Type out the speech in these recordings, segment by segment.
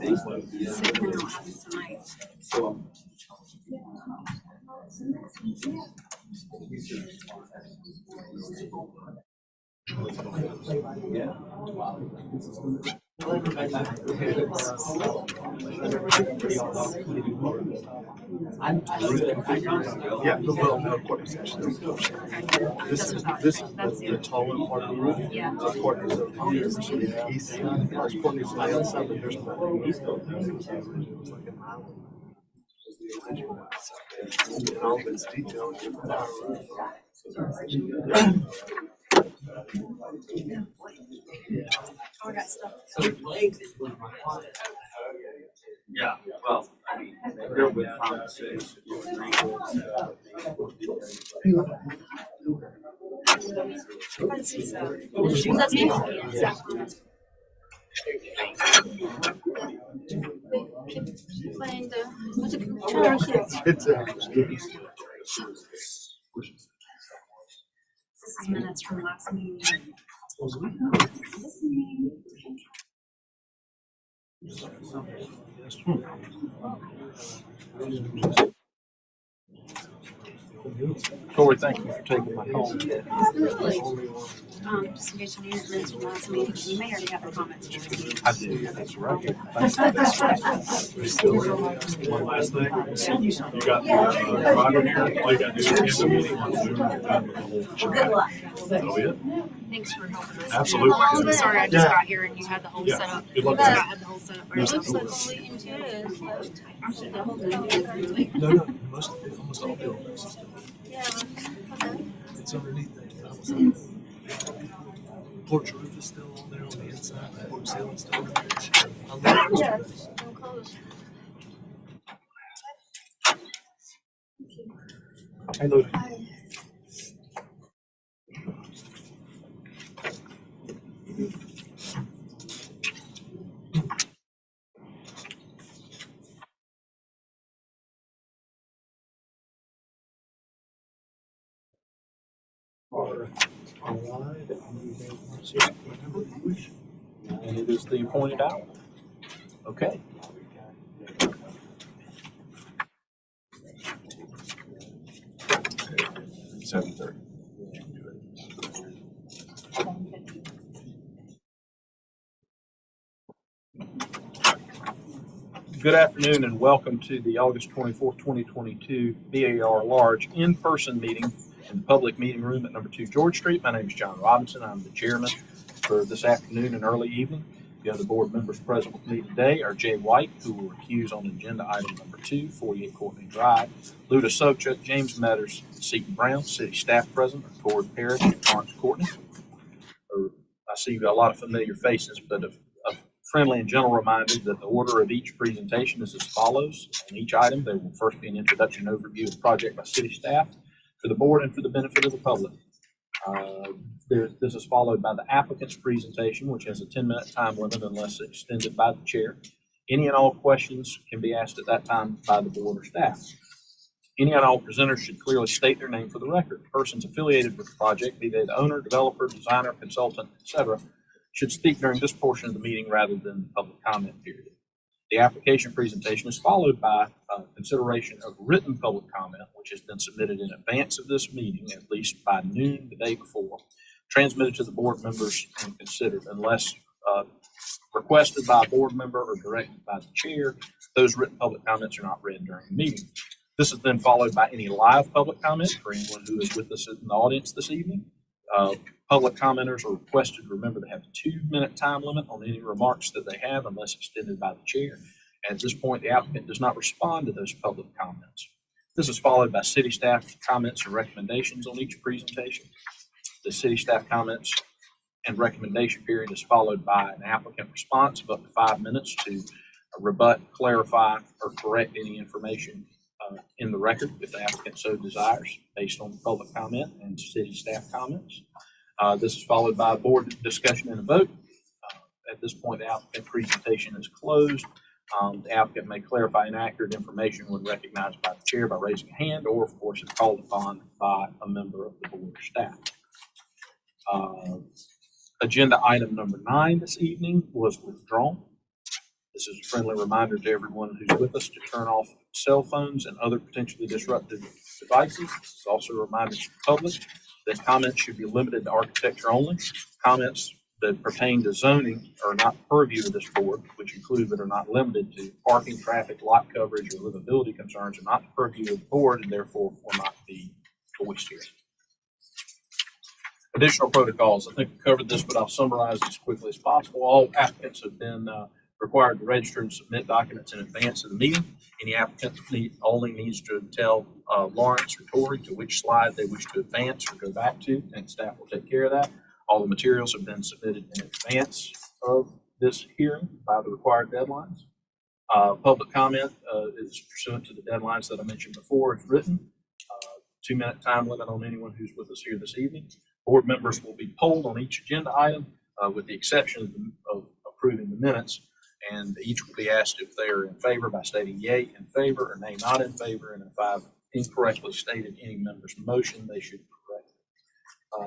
Yeah, well, no, Courtney's actually. This is the taller part of the roof. Yeah. Courtney's over here, so the east side. Courtney's on the outside, but there's nothing east of it. It was like an island. And all this detail is different. All that stuff. Yeah, well, I mean, they're with promises. That's me. Exactly. Playing the music. It's This is minutes from last meeting. Corey, thank you for taking my call. Absolutely. Just in case you needed minutes from last meeting, you may already have the comments. I do. That's right. One last thing, you got Roger here, all you got to do is end the meeting on Zoom and done with the whole chat. That'll be it. Thanks for helping us. Absolutely. I'm sorry I just got here and you had the whole Yeah. setup. Good luck. Scott had the whole setup. It Yes, looks like absolutely. only intuitive, but actually the whole thing. No, almost all buildings. Yeah. Okay. It's underneath that. Porch roof is still on there on the inside. The porch ceiling's still on there. I love it. Yeah, it's still closed. Hey, Lou. And it is the appointed hour. Okay. Good afternoon and welcome to the August 24th, 2022 BAR Large in-person meeting in the public meeting room at number 2 George Street. My name is John Robinson. I'm the chairman for this afternoon and early evening. The other board members present with me today are Jay White, who will recuse on agenda item number 2, 48 Courtney Drive, Luda Sobchuk, James Metters, Seton Brown, city staff present, Cord Parrish, and Lawrence Courtney. I see a lot of familiar faces, but a friendly and gentle reminder that the order of each presentation is as follows. On each item, there will first be an introduction and overview of the project by city staff for the board and for the benefit of the public. This is followed by the applicant's presentation, which has a 10-minute time limit unless extended by the chair. Any and all questions can be asked at that time by the board or staff. Any and all presenters should clearly state their name for the record. Persons affiliated with the project, be they the owner, developer, designer, consultant, etc., should speak during this portion of the meeting rather than the public comment period. The application presentation is followed by consideration of written public comment, which has been submitted in advance of this meeting, at least by noon the day before, transmitted to the board members and considered. Unless requested by a board member or directed by the chair, those written public comments are not read during the meeting. This is then followed by any live public comment for anyone who is with us in the audience this evening. Public commenters are requested to remember they have a 2-minute time limit on any remarks that they have unless extended by the chair. At this point, the applicant does not respond to those public comments. This is followed by city staff comments and recommendations on each presentation. The city staff comments and recommendation period is followed by an applicant response of up to 5 minutes to rebut, clarify, or correct any information in the record if the applicant so desires, based on the public comment and city staff comments. This is followed by a board discussion and a vote. At this point, the applicant presentation is closed. The applicant may clarify inaccurate information when recognized by the chair by raising a hand, or of course, if called upon by a member of the board or staff. Agenda item number 9 this evening was withdrawn. This is a friendly reminder to everyone who's with us to turn off cell phones and other potentially disruptive devices. This is also a reminder to the public that comments should be limited to architecture only. Comments that pertain to zoning are not purview of this board, which include but are not limited to parking, traffic, lot coverage, or livability concerns are not the purview of the board and therefore will not be voiced here. Additional protocols. I think we covered this, but I'll summarize as quickly as possible. All applicants have been required to register and submit documents in advance of the meeting. Any applicant only needs to tell Lawrence or Tori to which slide they wish to advance or go back to, and staff will take care of that. All the materials have been submitted in advance of this hearing by the required deadlines. Public comment is pursuant to the deadlines that I mentioned before if written. 2-minute time limit on anyone who's with us here this evening. Board members will be polled on each agenda item with the exception of approving the minutes, and each will be asked if they are in favor by stating yea in favor or nay not in favor, and if I've incorrectly stated any member's motion, they should correct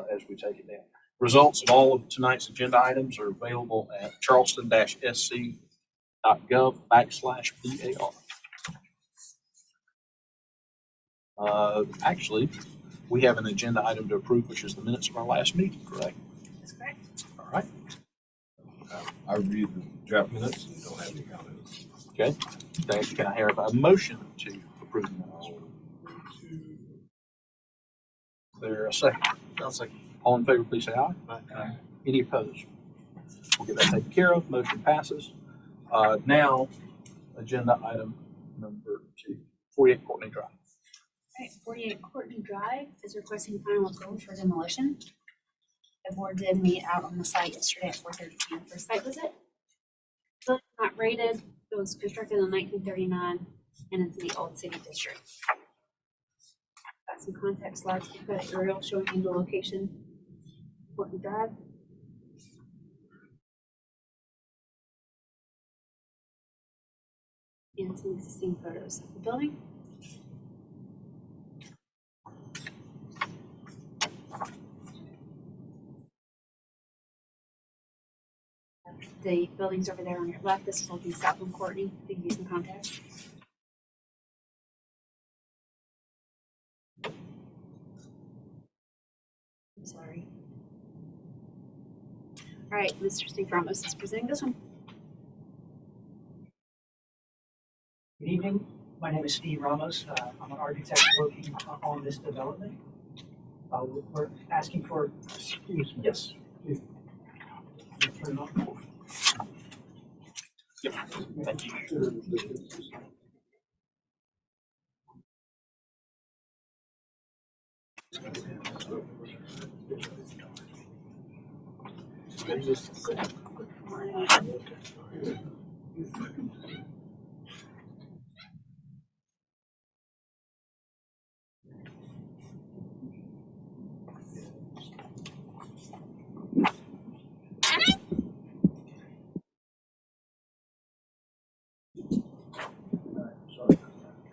it as we take it down. Results of all of tonight's agenda items are available at charleston-sc.gov/BAR. Actually, we have an agenda item to approve, which is the minutes of our last meeting, correct? That's correct. All right. I read the draft minutes and don't have any comments. Okay. Thanks. Can I have a motion to approve the minutes? Is there a second? I'll second. All in favor, please say aye. Aye. Any opposed? We'll get that taken care of. Motion passes. Now, agenda item number 2, 48 Courtney Drive. All right, 48 Courtney Drive is requesting final approval for demolition. The board did meet out on the site yesterday at 4:30 p.m. for a site visit. Building not rated. It was constructed in 1939 and it's in the Old City District. Got some context slides. We've got an aerial showing you the location. Courtney Drive. And some existing photos of the building. The buildings over there on your left. This is looking south from Courtney. You can use some context. I'm sorry. All right, Mr. Steve Ramos is presenting this one. Good evening. My name is Steve Ramos. I'm an architect working on this development. We're asking for, excuse me. Yes. Turn it on. Yep. Thank you.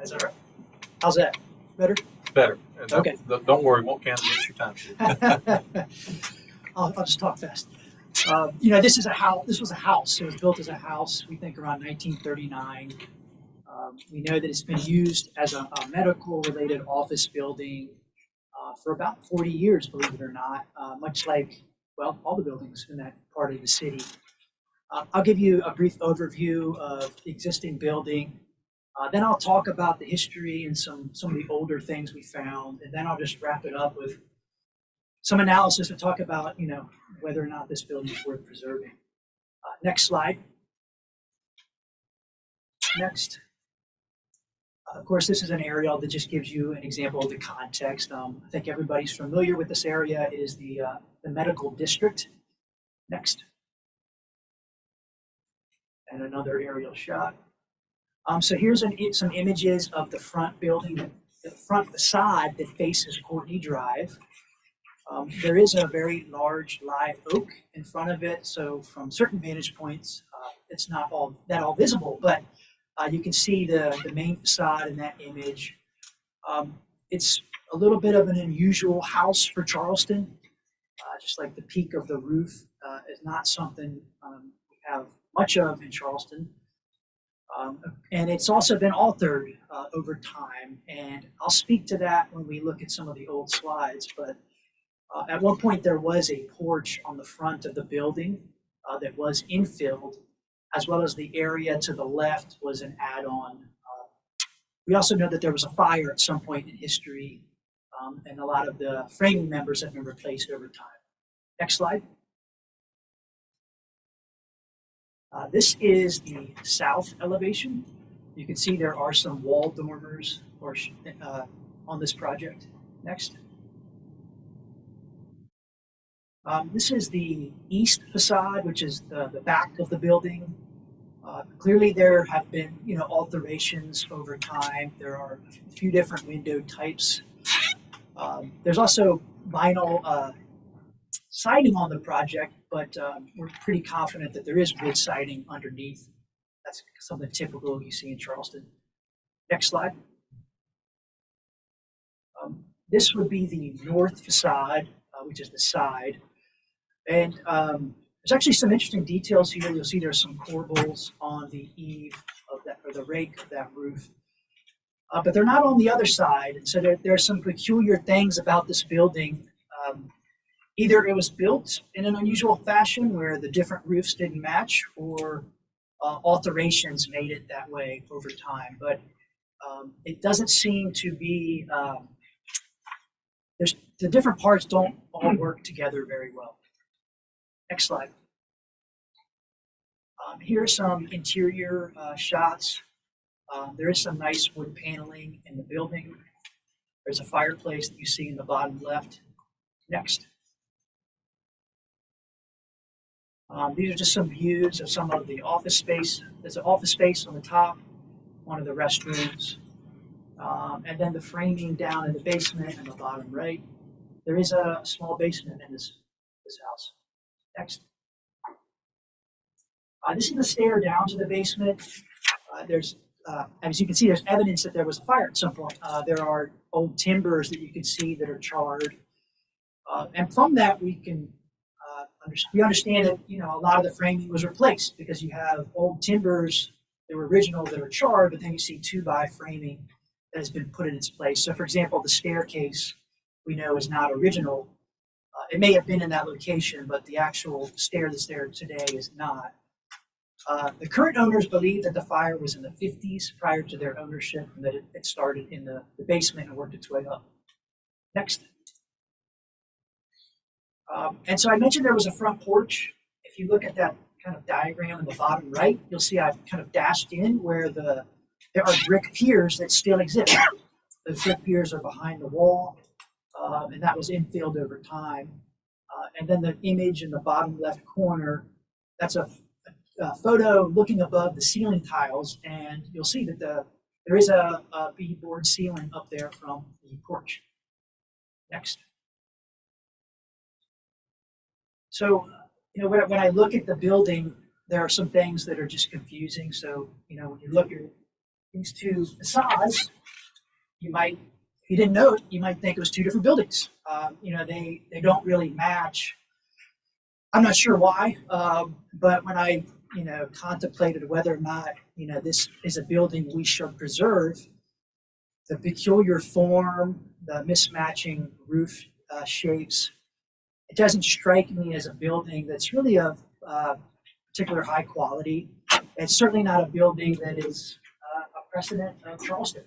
Is that right? How's that? Better? Better. And Okay. Don't worry, won't count against your time sheet. I'll just talk fast. This is a house. This was a house. It was built as a house. We think around 1939. We know that it's been used as a medical-related office building for about 40 years, believe it or not. Much like, well, all the buildings in that part of the city. I'll give you a brief overview of the existing building. Then I'll talk about the history and some of the older things we found, and then I'll just wrap it up with some analysis to talk about, whether or not this building is worth preserving. Next slide. Next. Of course, this is an aerial that just gives you an example of the context. I think everybody's familiar with this area. It is the medical district. Next. And another aerial shot. So here's some images of the front building, the front facade that faces Courtney Drive. There is a very large live oak in front of it, so from certain vantage points, it's not all visible, but you can see the main facade in that image. It's a little bit of an unusual house for Charleston, just like the peak of the roof is not something we have much of in Charleston. And it's also been altered over time, and I'll speak to that when we look at some of the old slides. But at one point, there was a porch on the front of the building that was infilled, as well as the area to the left was an add-on. We also know that there was a fire at some point in history, and a lot of the framing members have been replaced over time. Next slide. This is the south elevation. You can see there are some wall dormers on this project. Next. This is the east facade, which is the back of the building. Clearly there have been, alterations over time. There are a few different window types. There's also vinyl siding on the project, but we're pretty confident that there is wood siding underneath. That's something typical you see in Charleston. Next slide. This would be the north facade, which is the side. And there's actually some interesting details here. You'll see there's some corbels on the eave of that, or the rake of that roof. But they're not on the other side. And so there's some peculiar things about this building. Either it was built in an unusual fashion where the different roofs didn't match, or alterations made it that way over time. But it doesn't seem to be, the different parts don't all work together very well. Next slide. Here are some interior shots. There is some nice wood paneling in the building. There's a fireplace that you see in the bottom left. Next. These are just some views of some of the office space. There's an office space on the top, one of the restrooms, and then the framing down in the basement in the bottom right. There is a small basement in this house. Next. This is the stair down to the basement. As you can see, there's evidence that there was a fire at some point. There are old timbers that you can see that are charred. And from that, we understand that, a lot of the framing was replaced, because you have old timbers that were original that are charred, but then you see 2x framing that has been put in its place. So for example, the staircase we know is not original. It may have been in that location, but the actual stair that's there today is not. The current owners believe that the fire was in the 50s prior to their ownership, and that it started in the basement and worked its way up. Next. And so I mentioned there was a front porch. If you look at that kind of diagram in the bottom right, you'll see I've kind of dashed in where there are brick piers that still exist. Those brick piers are behind the wall, and that was infilled over time. And then the image in the bottom left corner, that's a photo looking above the ceiling tiles, and you'll see that there is a beadboard ceiling up there from the porch. Next. So, when I look at the building, there are some things that are just confusing. So, when you look at these two facades, if you didn't know it, you might think it was two different buildings. They don't really match. I'm not sure why, but when I, contemplated whether or not, this is a building we should preserve, the peculiar form, the mismatching roof shapes, it doesn't strike me as a building that's really of particular high quality. It's certainly not a building that is a precedent of Charleston.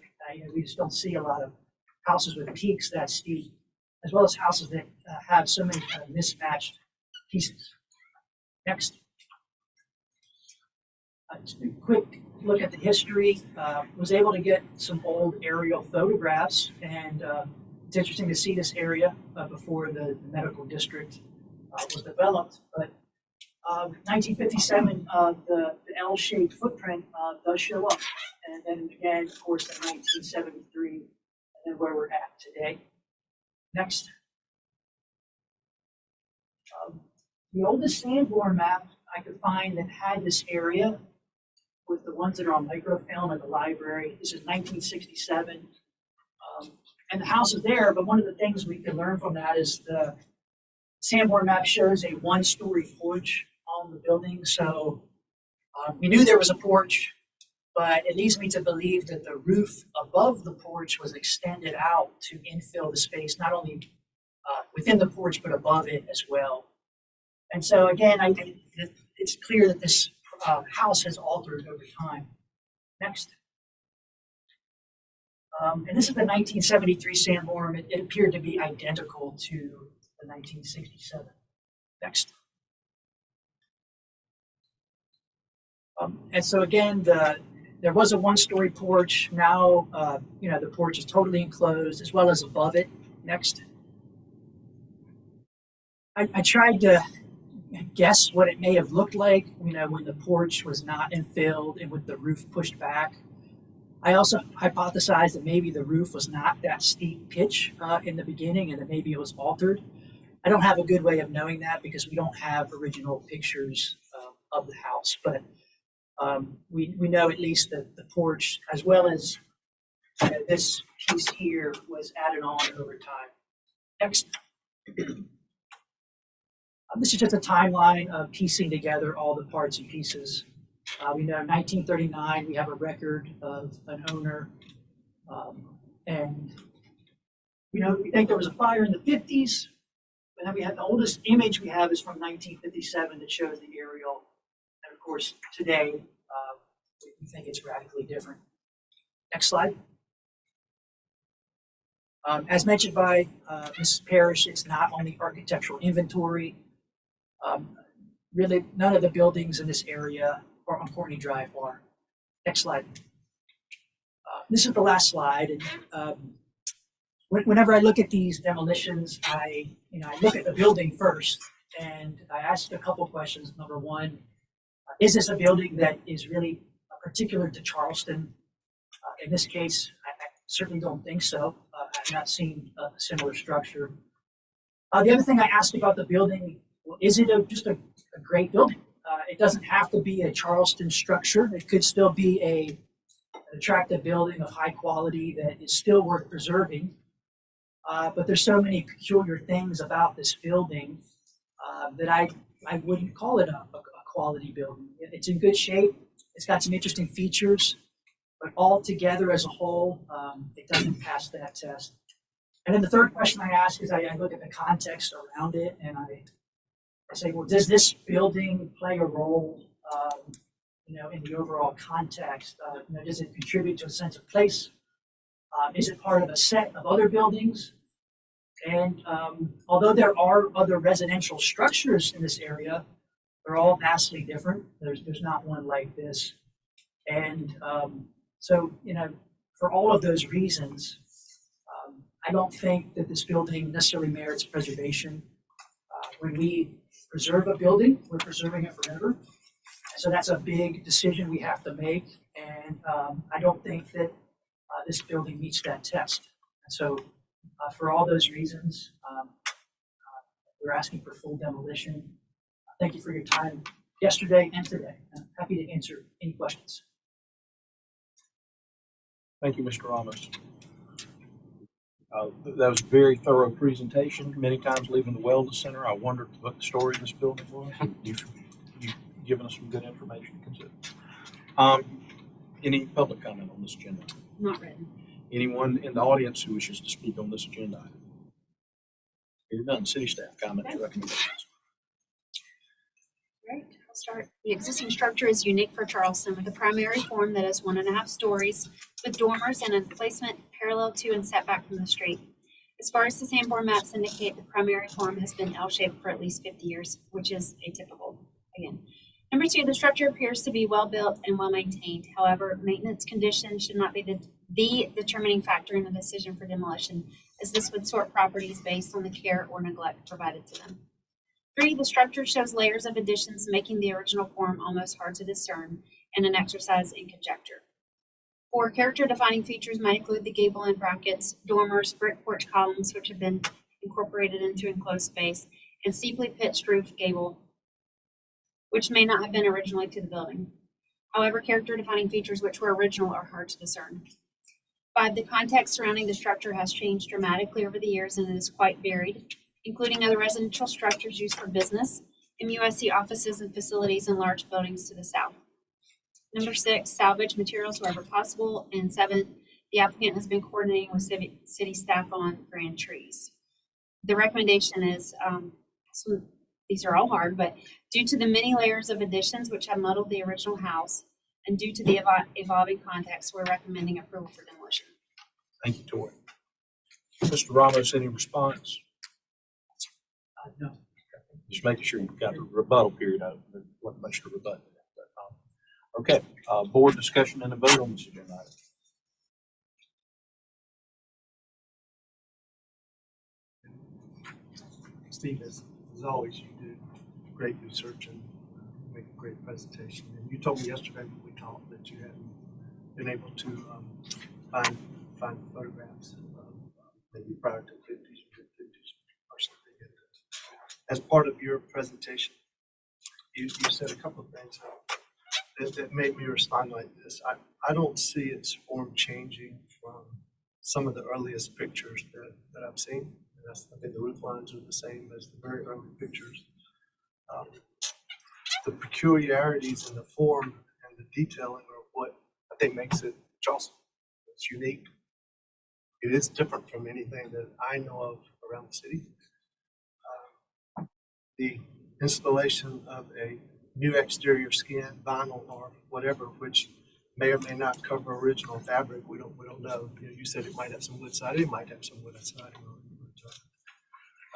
We just don't see a lot of houses with peaks that steep, as well as houses that have so many kind of mismatched pieces. Next. Just a quick look at the history. Was able to get some old aerial photographs, and it's interesting to see this area before the medical district was developed. But 1957, the L-shaped footprint does show up. And then again, of course, in 1973, and then where we're at today. Next. The oldest Sanborn map I could find that had this area was the ones that are on microfilm at the library. This is 1967. And the house is there, but one of the things we can learn from that is the Sanborn map shows a one-story porch on the building. So we knew there was a porch, but it leads me to believe that the roof above the porch was extended out to infill the space, not only within the porch, but above it as well. And so again, it's clear that this house has altered over time. Next. And this is the 1973 Sanborn. It appeared to be identical to the 1967. Next. And so again, there was a one-story porch. Now, the porch is totally enclosed, as well as above it. Next. I tried to guess what it may have looked like, when the porch was not infilled and with the roof pushed back. I also hypothesized that maybe the roof was not that steep pitch in the beginning, and that maybe it was altered. I don't have a good way of knowing that because we don't have original pictures of the house, but we know at least that the porch, as well as this piece here, was added on over time. Next. This is just a timeline of piecing together all the parts and pieces. We know in 1939 we have a record of an owner, and we think there was a fire in the 50s. But then we have the oldest image we have is from 1957 that shows the aerial, and of course today we think it's radically different. Next slide. As mentioned by Mrs. Parrish, it's not on the architectural inventory. Really, none of the buildings in this area or on Courtney Drive are. Next slide. This is the last slide. And whenever I look at these demolitions, I look at the building first, and I ask a couple questions. Number one, is this a building that is really particular to Charleston? In this case, I certainly don't think so. I've not seen a similar structure. The other thing I asked about the building, is it just a great building? It doesn't have to be a Charleston structure. It could still be an attractive building of high quality that is still worth preserving. But there's so many peculiar things about this building that I wouldn't call it a quality building. It's in good shape. It's got some interesting features, but all together as a whole, it doesn't pass that test. And then the third question I ask is I look at the context around it, and I say, well, does this building play a role, in the overall context? Does it contribute to a sense of place? Is it part of a set of other buildings? And although there are other residential structures in this area, they're all vastly different. There's not one like this. And so, for all of those reasons, I don't think that this building necessarily merits preservation. When we preserve a building, we're preserving it forever. So that's a big decision we have to make. And I don't think that this building meets that test. And so for all those reasons, we're asking for full demolition. Thank you for your time yesterday and today. I'm happy to answer any questions. Thank you, Mr. Ramos. That was a very thorough presentation. Many times leaving the Wellness Center, I wondered what the story of this building was. You've given us some good information to consider. Any public comment on this agenda? Not written. Anyone in the audience who wishes to speak on this agenda item? Hearing none, city staff comments or recommendations. Right, I'll start. The existing structure is unique for Charleston with a primary form that is 1.5 stories with dormers and a placement parallel to and set back from the street. As far as the Sanborn maps indicate, the primary form has been L-shaped for at least 50 years, which is atypical again. Number two, the structure appears to be well built and well maintained. However, maintenance conditions should not be the determining factor in the decision for demolition, as this would sort properties based on the care or neglect provided to them. 3, the structure shows layers of additions, making the original form almost hard to discern and an exercise in conjecture. 4, character-defining features might include the gable end brackets, dormers, brick porch columns, which have been incorporated into enclosed space, and steeply pitched roof gable, which may not have been originally to the building. However, character-defining features which were original are hard to discern. 5, the context surrounding the structure has changed dramatically over the years and it is quite varied, including other residential structures used for business, MUSC offices and facilities and large buildings to the south. Number 6, salvage materials wherever possible. And 7, the applicant has been coordinating with city staff on grand trees. The recommendation is, these are all hard, but due to the many layers of additions which have muddled the original house, and due to the evolving context, we're recommending approval for demolition. Thank you, Tori. Mr. Ramos, any response? No. Just making sure you've got the rebuttal period out. There wasn't much to rebut. Okay, board discussion and a vote on this agenda item. Steve, as always, you do great research and make a great presentation. And you told me yesterday when we talked that you hadn't been able to find photographs maybe prior to 50s or something. As part of your presentation, you said a couple of things that made me respond like this. I don't see its form changing from some of the earliest pictures that I've seen. I think the roof lines are the same as the very early pictures. The peculiarities in the form and the detailing are what I think makes it Charleston. It's unique. It is different from anything that I know of around the city. The installation of a new exterior skin, vinyl or whatever, which may or may not cover original fabric, we don't know. You said it might have some wood siding, it might have some wood siding on it.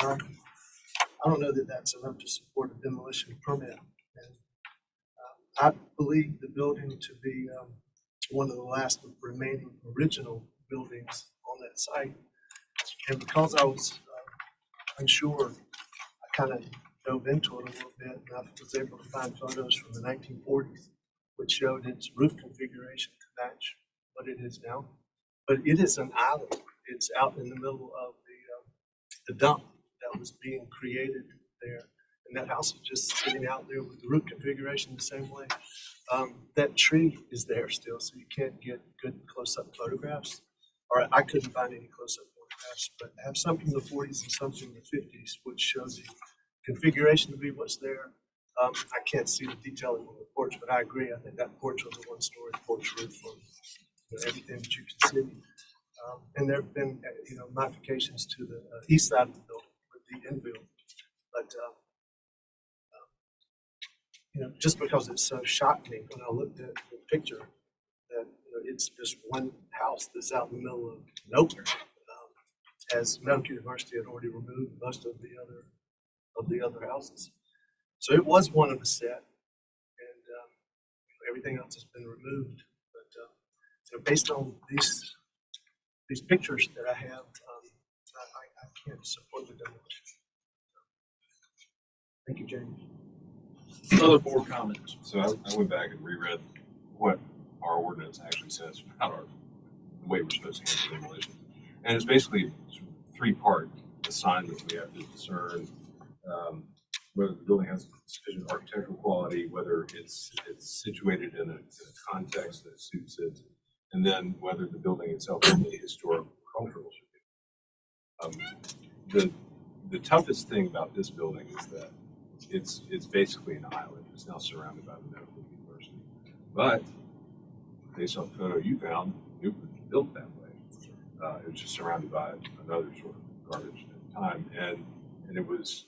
I don't know that that's enough to support a demolition permit. And I believe the building to be one of the last remaining original buildings on that site. And because I was unsure, I kind of dove into it a little bit, and I was able to find photos from the 1940s, which showed its roof configuration to match what it is now. But it is an island. It's out in the middle of the dump that was being created there. And that house is just sitting out there with the roof configuration the same way. That tree is there still, so you can't get good close-up photographs. Or I couldn't find any close-up photographs, but I have some from the 40s and some from the 50s, which shows the configuration to be what's there. I can't see the detailing on the porch, but I agree. I think that porch was a one-story porch roof on everything that you can see. And there have been, modifications to the east side of the building with the infill. But, just because it so shocked me when I looked at the picture that it's just one house that's out in the middle of nowhere, as Medical University had already removed most of the other houses. So it was one of a set, and everything else has been removed. But based on these pictures that I have, I can't support the demolition. Thank you, James. Other board comments? So I went back and reread what our ordinance actually says about the way we're supposed to handle demolition. And it's basically three-part assignment. We have to discern whether the building has sufficient architectural quality, whether it's situated in a context that suits it, and then whether the building itself is a historical cultural should be. The toughest thing about this building is that it's basically an island. It's now surrounded by the Medical University. But based on the photo you found, it was built that way. It was just surrounded by another sort of garbage at the time. And it was,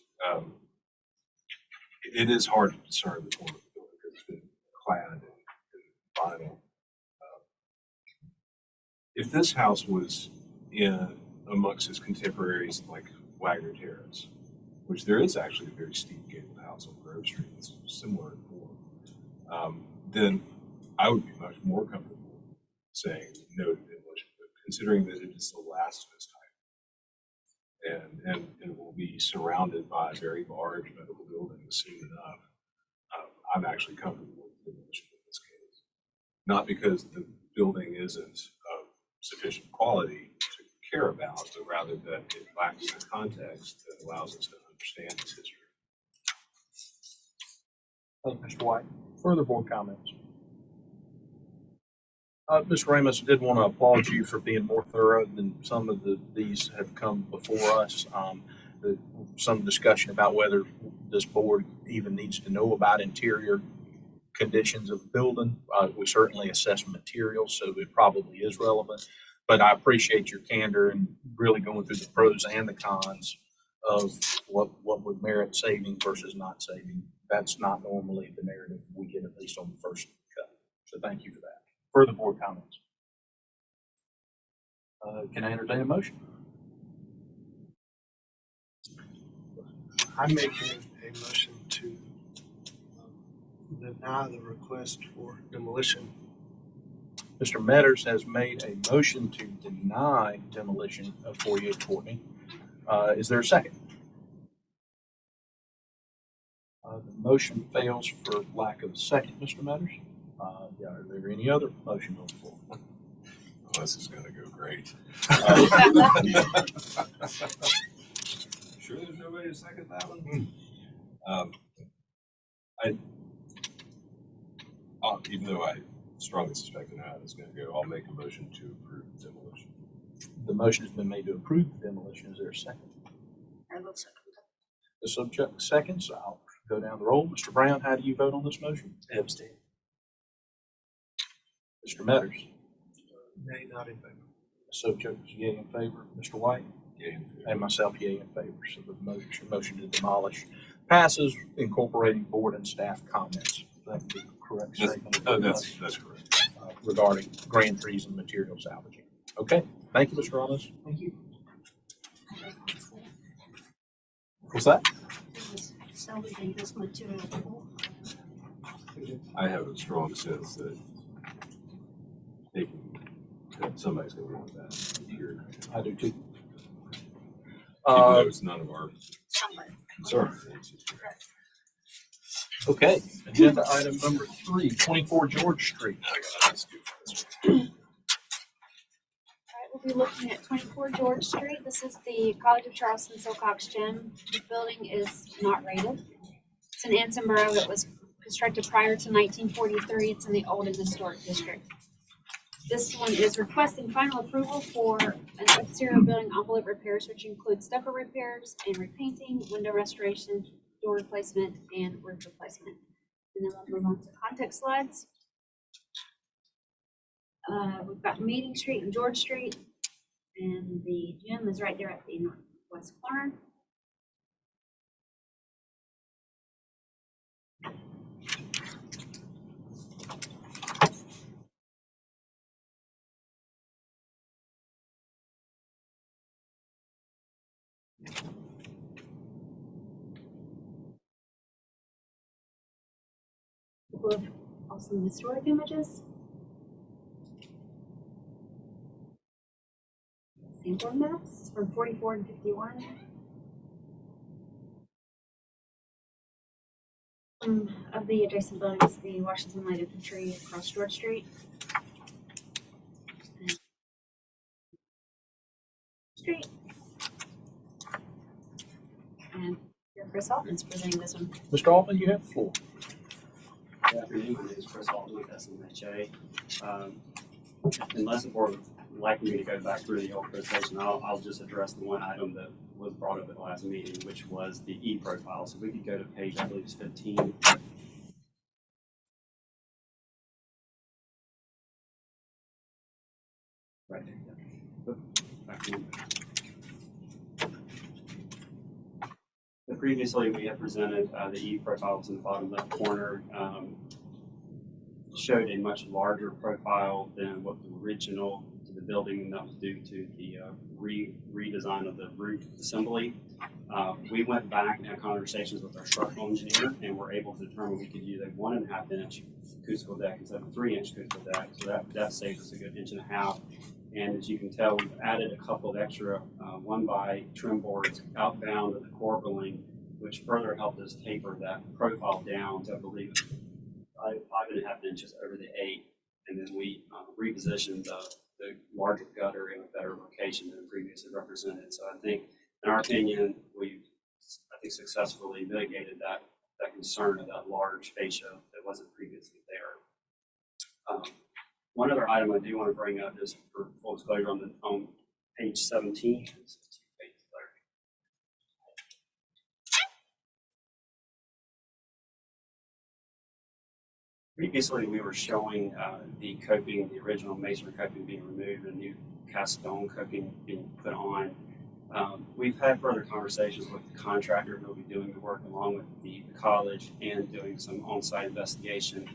it is hard to discern the form of the building because it's been clad in vinyl. If this house was amongst its contemporaries like Wagner Terrace, which there is actually a very steep gabled house on Grove Street that's similar in form, then I would be much more comfortable saying no to demolition. But considering that it is the last of its type, and it will be surrounded by a very large medical building soon enough, I'm actually comfortable with demolition in this case. Not because the building isn't of sufficient quality to care about, but rather that it lacks the context that allows us to understand its history. Thank you, Mr. White. Further board comments? Mr. Ramos, I did want to applaud you for being more thorough than some of these have come before us. Some discussion about whether this board even needs to know about interior conditions of the building. We certainly assess materials, so it probably is relevant. But I appreciate your candor and really going through the pros and the cons of what would merit saving versus not saving. That's not normally the narrative we get, at least on the first cut. So thank you for that. Further board comments? Can I entertain a motion? I'm making a motion to deny the request for demolition. Mr. Metters has made a motion to deny demolition of 48 Courtney. Is there a second? The motion fails for lack of a second, Mr. Metters. Are there any other motions on the floor? Oh, this is going to go great. Sure, there's nobody to second that one. Even though I strongly suspect how it's going to go, I'll make a motion to approve demolition. The motion has been made to approve the demolition. Is there a second? I will second. The subject seconds. I'll go down the roll. Mr. Brown, how do you vote on this motion? Abstain. Mr. Metters. Nay, not in favor. The subject is yea in favor. Mr. White. Yeah. And myself, yea in favor. So the motion to demolish passes, incorporating board and staff comments. That would be the correct statement. That's correct. Regarding grand trees and material salvaging. Okay, thank you, Mr. Rollins. Thank you. What's that? Salvaging this material. I have a strong sense that somebody's going to want that here. I do too. Even though it's none of our concern. Okay, agenda item number 3, 24 George Street. All right, we'll be looking at 24 George Street. This is the College of Charleston Silcox gym. The building is not rated. It's an Anson Borough that was constructed prior to 1943. It's in the old and historic district. This one is requesting final approval for an exterior building envelope repairs, which include stucco repairs and repainting, window restoration, door replacement, and roof replacement. And then we'll move on to context slides. We've got Meeting Street and George Street, and the gym is right there at the northwest corner. Couple of awesome historic images. Sample maps from 44 and 51. Of the adjacent buildings, the Washington Light Infantry across George Street. And here Chris Altman's presenting this one. Mr. Altman, you have the floor. Good afternoon, my name is Chris Altman with SMHA. Unless the board would like me to go back through the whole presentation, I'll just address the one item that was brought up at the last meeting, which was the e-profile. So we could go to page, I believe it's 15. Right there. Yeah. Back one. Previously, we had presented the e-profiles in the bottom left corner. Showed a much larger profile than what the original to the building, and that was due to the redesign of the roof assembly. We went back and had conversations with our structural engineer, and were able to determine we could use a 1.5 inch acoustical deck instead of a 3 inch acoustical deck. So that saves us a good 1.5 inches. And as you can tell, we've added a couple of extra 1x trim boards outbound of the corbelling, which further helped us taper that profile down to, I believe, 5.5 inches over the 8. And then we repositioned the larger gutter in a better location than previously represented. So I think, in our opinion, we've successfully mitigated that concern of that large fascia that wasn't previously there. One other item I do want to bring up is for full disclosure on page 17. Previously, we were showing the coping, the original masonry coping being removed and new cast stone coping being put on. We've had further conversations with the contractor who will be doing the work along with the college and doing some on-site investigation,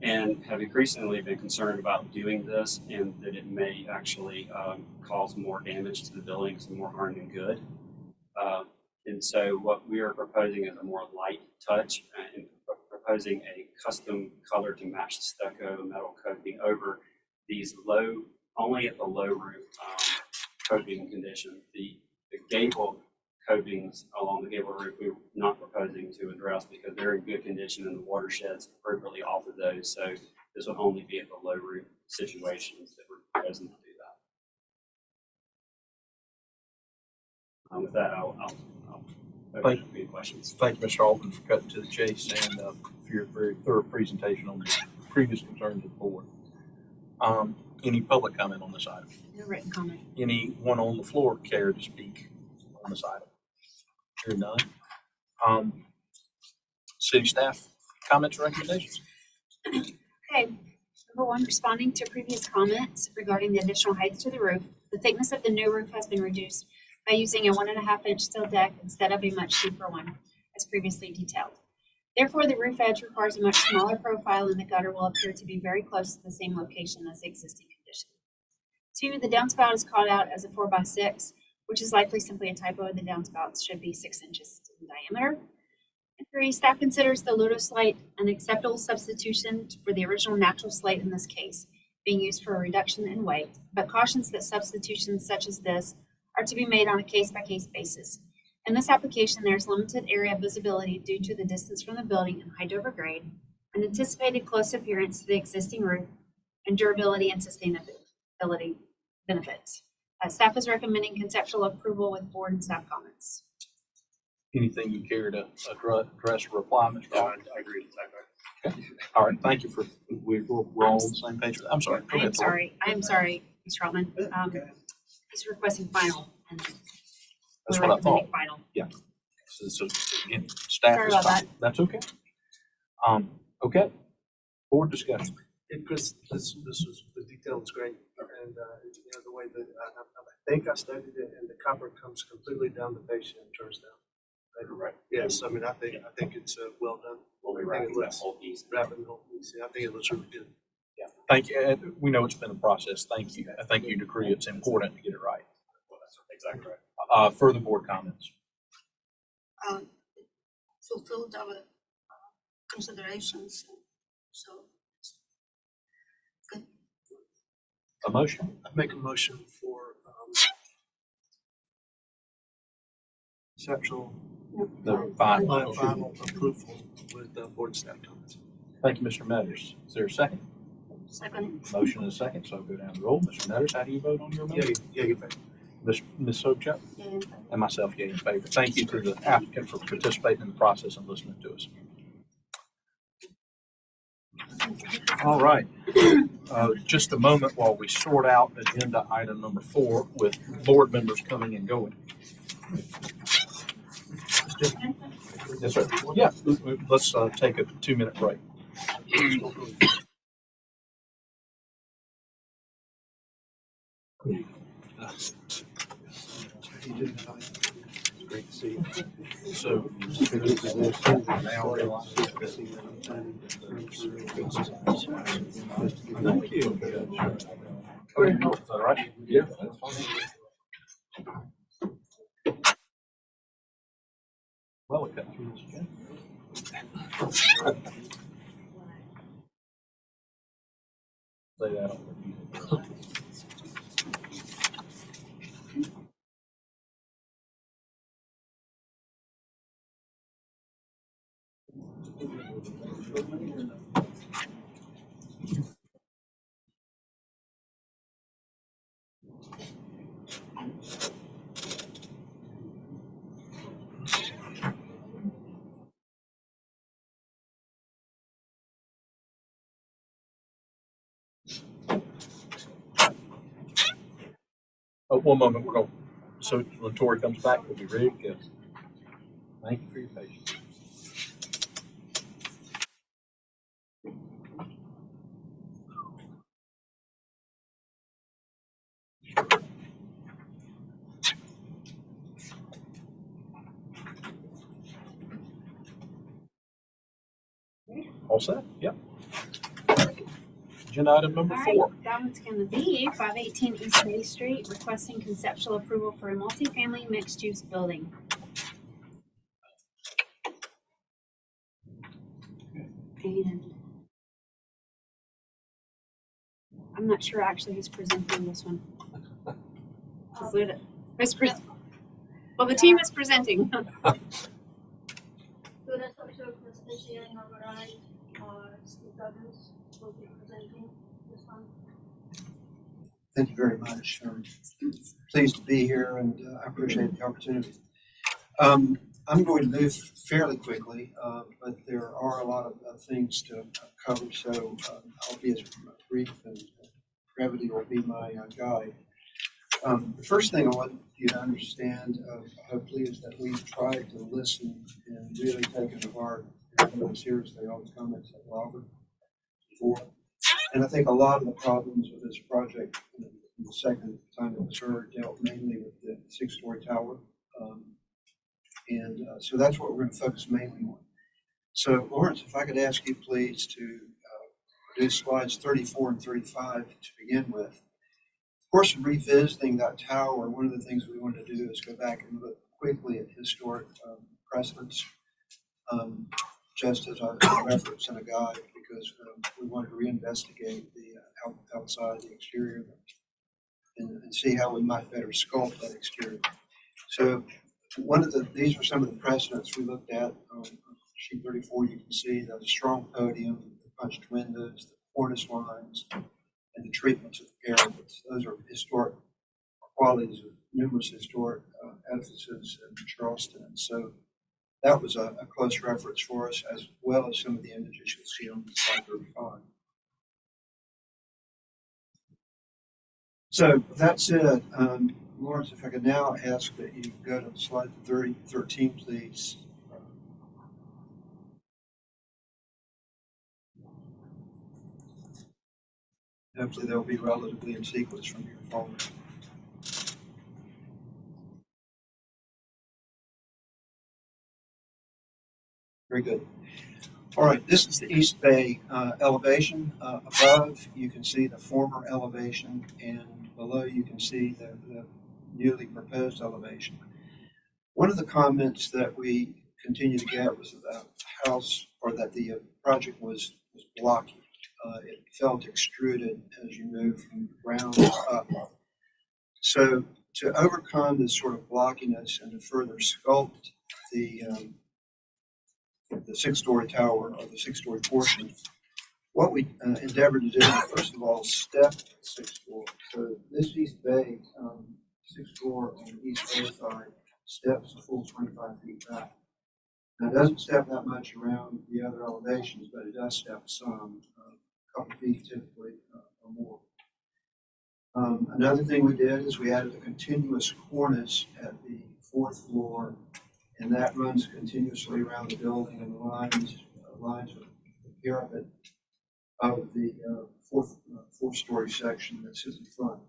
and have increasingly been concerned about doing this and that it may actually cause more damage to the buildings and more harm than good. And so what we are proposing is a more light touch and proposing a custom color to match the stucco metal coating over these low, only at the low roof coating condition. The gable coatings along the gable roof we're not proposing to address because they're in good condition and the water sheds appropriately off of those. So this would only be at the low roof situations that we're proposing to do that. With that, I'll open up any questions. Thank you, Mr. Alden, for cutting to the chase and for your very thorough presentation on the previous concerns of the board. Any public comment on this item? No written comment. Anyone on the floor care to speak on this item? Hearing none. City staff comments or recommendations? Okay, number one, responding to previous comments regarding the additional height to the roof, the thickness of the new roof has been reduced by using a 1.5-inch steel deck instead of a much deeper one, as previously detailed. Therefore, the roof edge requires a much smaller profile and the gutter will appear to be very close to the same location as the existing condition. 2, the downspout is called out as a 4x6, which is likely simply a typo. The downspouts should be 6 inches in diameter. And 3, staff considers the Ludo slate an acceptable substitution for the original natural slate in this case, being used for a reduction in weight, but cautions that substitutions such as this are to be made on a case-by-case basis. In this application, there is limited area of visibility due to the distance from the building and height over grade, an anticipated close appearance to the existing roof, and durability and sustainability benefits. Staff is recommending conceptual approval with board and staff comments. Anything you care to address or reply, Mr. Alden? I agree with that. Okay. All right, thank you for, we're all on the same page. I'm sorry. Go ahead, Laura. I'm sorry, Mr. Alman. He's requesting final. And That's we're what I thought. recommending Final. Yeah. So again, staff Sorry is about fine. that. That's okay. Okay. Board discussion. And Chris, this was, the detail was great, and the way that I think I studied it, and the copper comes completely down the fascia and turns down. Right. Yes, I mean, I think it's well done. We'll be I think wrapping it that looks whole piece. wrapping the whole piece. I think it looks really good. Yeah. Thank you. And we know it's been a process. Thank you. I think you agree it's important to get it right. Well, that's exactly right. Further board comments. Fulfilled our considerations, so it's good. A motion? I make a motion for conceptual The fine. final approval with board staff comments. Thank you, Mr. Metters. Is there a second? Second, Motion and a second, so I'll go down the roll. Mr. Metters, how do you vote on your motion? Yeah, you bet. Ms. Sobchak? yeah, And myself, yea, in favor. Thank you to the applicant for participating in the process and listening to us. All right. Just a moment while we sort out agenda item number 4 with board members coming and going. Yes, sir. Yeah, let's take a 2-minute break. Great to see you. So, thank you. Is that right? Yeah, that's fine. Well, we got through this again. Say that on the music. Oh, one moment, we're going, so when Tori comes back, we'll be ready to go. Thank you for your patience. All set? Yep. Agenda item number All 4. right, that one's gonna be 518 East Bay Street, requesting conceptual approval for a multifamily mixed-use building. And I'm not sure actually who's presenting this one. Is it- Well, the team is presenting. Good structure presentation organized Steve Douglas will be presenting this one. Thank you very much. I'm pleased to be here and I appreciate the opportunity. I'm going to move fairly quickly, but there are a lot of things to cover, so I'll be as brief and brevity will be my guide. The first thing I want you to understand, hopefully, is that we've tried to listen and really take into heart and seriously all the comments that were offered before. And I think a lot of the problems with this project, the second time it was heard, dealt mainly with the 6-story tower. So that's what we're going to focus mainly on. So Lawrence, if I could ask you please to produce slides 34 and 35 to begin with. Of course, in revisiting that tower, one of the things we wanted to do is go back and look quickly at historic precedents, just as a reference and a guide, because we wanted to reinvestigate the outside, the exterior, and see how we might better sculpt that exterior. So these are some of the precedents we looked at. On sheet 34, you can see the strong podium, the punched windows, the cornice lines, and the treatments of the parapets. Those are historic qualities of numerous historic edifices in Charleston. And so that was a close reference for us, as well as some of the images you'll see on slide 35. So that said, Lawrence, if I could now ask that you go to slide 13, please. Hopefully they'll be relatively in sequence from here forward. Very good. All right, this is the East Bay elevation. Above, you can see the former elevation, and below you can see the newly proposed elevation. One of the comments that we continue to get was that the house, or that the project was blocky. It felt extruded as you move from the ground up. So to overcome this sort of blockiness and to further sculpt the 6-story tower, or the 6-story portion, what we endeavored to do, first of all, step the 6th floor. So this East Bay 6th floor on the East Bay side steps a full 25 feet back. Now, it doesn't step that much around the other elevations, but it does step some, a couple feet typically or more. Another thing we did is we added a continuous cornice at the 4th floor, and that runs continuously around the building and lines with the parapet of the 4th-story section that sits in front.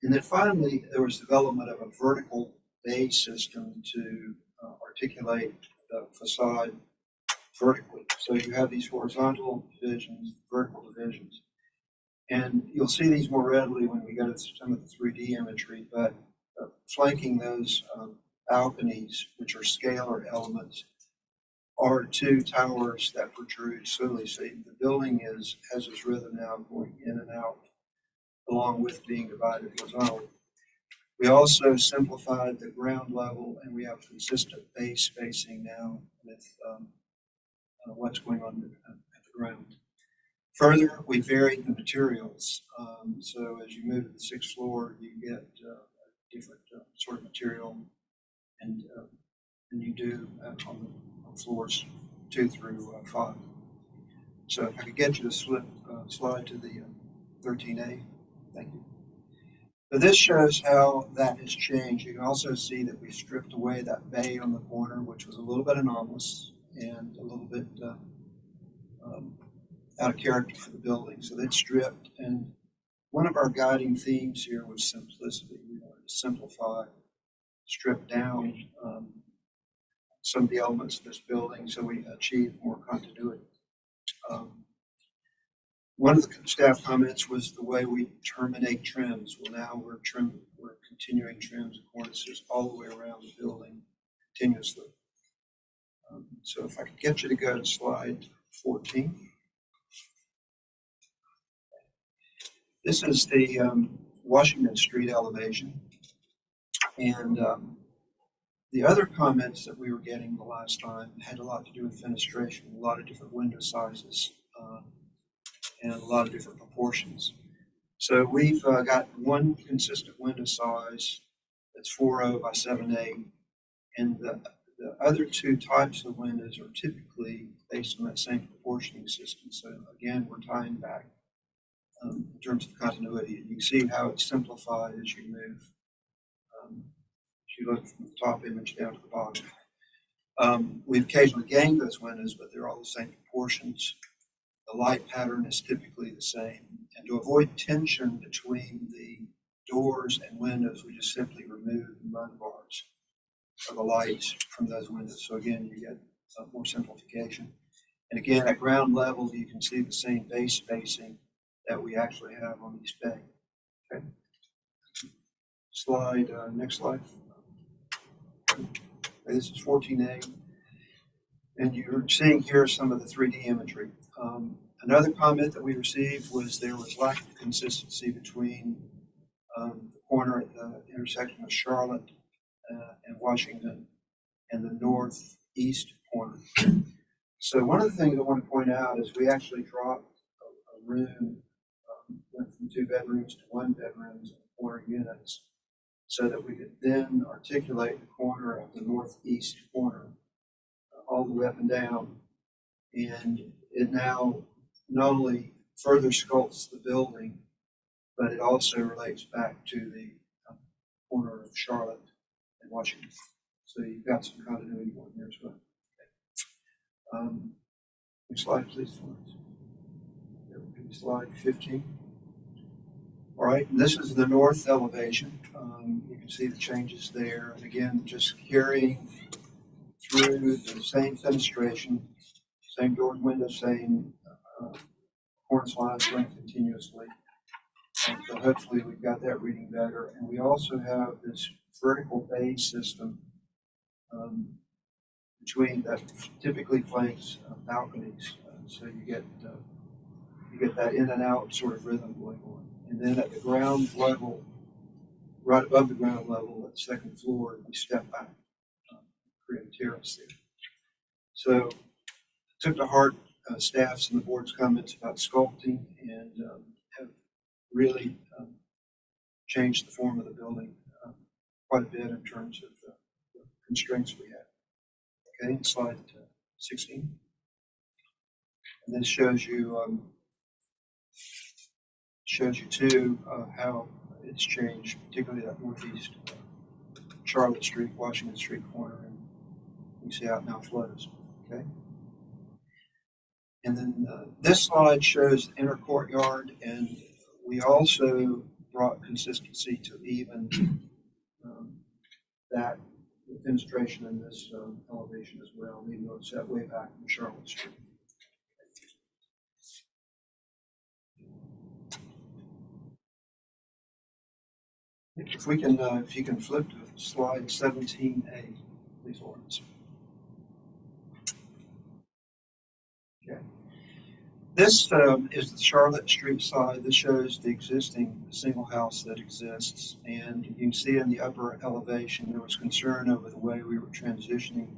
And then finally, there was development of a vertical bay system to articulate the facade vertically. So you have these horizontal divisions, vertical divisions. And you'll see these more readily when we go to some of the 3D imagery, but flanking those balconies, which are scalar elements, are 2 towers that protrude slowly. So the building has this rhythm now going in and out, along with being divided horizontally. We also simplified the ground level, and we have consistent base spacing now with what's going on at the ground. Further, we varied the materials. So as you move to the 6th floor, you get different sort of material, and you do on floors 2 through 5. So if I could get you to slide to the 13A, thank you. So this shows how that has changed. You can also see that we stripped away that bay on the corner, which was a little bit anomalous and a little bit out of character for the building. So that's stripped, and one of our guiding themes here was simplicity. We wanted to simplify, strip down some of the elements of this building so we achieve more continuity. One of the staff comments was the way we terminate trims. Well, now we're continuing trims and cornices all the way around the building continuously. So if I could get you to go to slide 14. This is the Washington Street elevation. And the other comments that we were getting the last time had a lot to do with fenestration, a lot of different window sizes, and a lot of different proportions. So we've got one consistent window size that's 4.0 by 7.8, and the other two types of windows are typically based on that same proportioning system. So again, we're tying back in terms of continuity. And you can see how it's simplified as you move. As you look from the top image down to the bottom. We've occasionally gained those windows, but they're all the same proportions. The light pattern is typically the same. And to avoid tension between the doors and windows, we just simply remove the run bars of the lights from those windows. So again, you get more simplification. And again, at ground level, you can see the same base spacing that we actually have on each bay. Okay. Slide, next slide. Okay, this is 14A. And you're seeing here some of the 3D imagery. Another comment that we received was there was lack of consistency between the corner at the intersection of Charlotte and Washington and the northeast corner. So one of the things I want to point out is we actually dropped a room, went from 2 bedrooms to 1 bedrooms and corner units, so that we could then articulate the corner of the northeast corner all the way up and down. And it now not only further sculpts the building, but it also relates back to the corner of Charlotte and Washington. So you've got some continuity going there as well. Okay. Next slide, please. There will be slide 15. All right, and this is the north elevation. You can see the changes there. And again, just carrying through the same fenestration, same doors, windows, same cornice lines running continuously. And so hopefully we've got that reading better. And we also have this vertical bay system between that typically flanks balconies. So you get that in and out sort of rhythm going on. And then at the ground level, right above the ground level at the second floor, we step back, create a terrace there. So took to heart staff's and the board's comments about sculpting and have really changed the form of the building quite a bit in terms of the constraints we have. Okay, and slide 16. And this shows you too how it's changed, particularly that northeast Charlotte Street, Washington Street corner, and you see how it now flows. Okay. And then this slide shows the inner courtyard, and we also brought consistency to even that fenestration in this elevation as well, even though it's that way back from Charlotte Street. If we can, if you can flip to slide 17A, please, Lawrence. Okay. This is the Charlotte Street side. This shows the existing single house that exists. And you can see in the upper elevation, there was concern over the way we were transitioning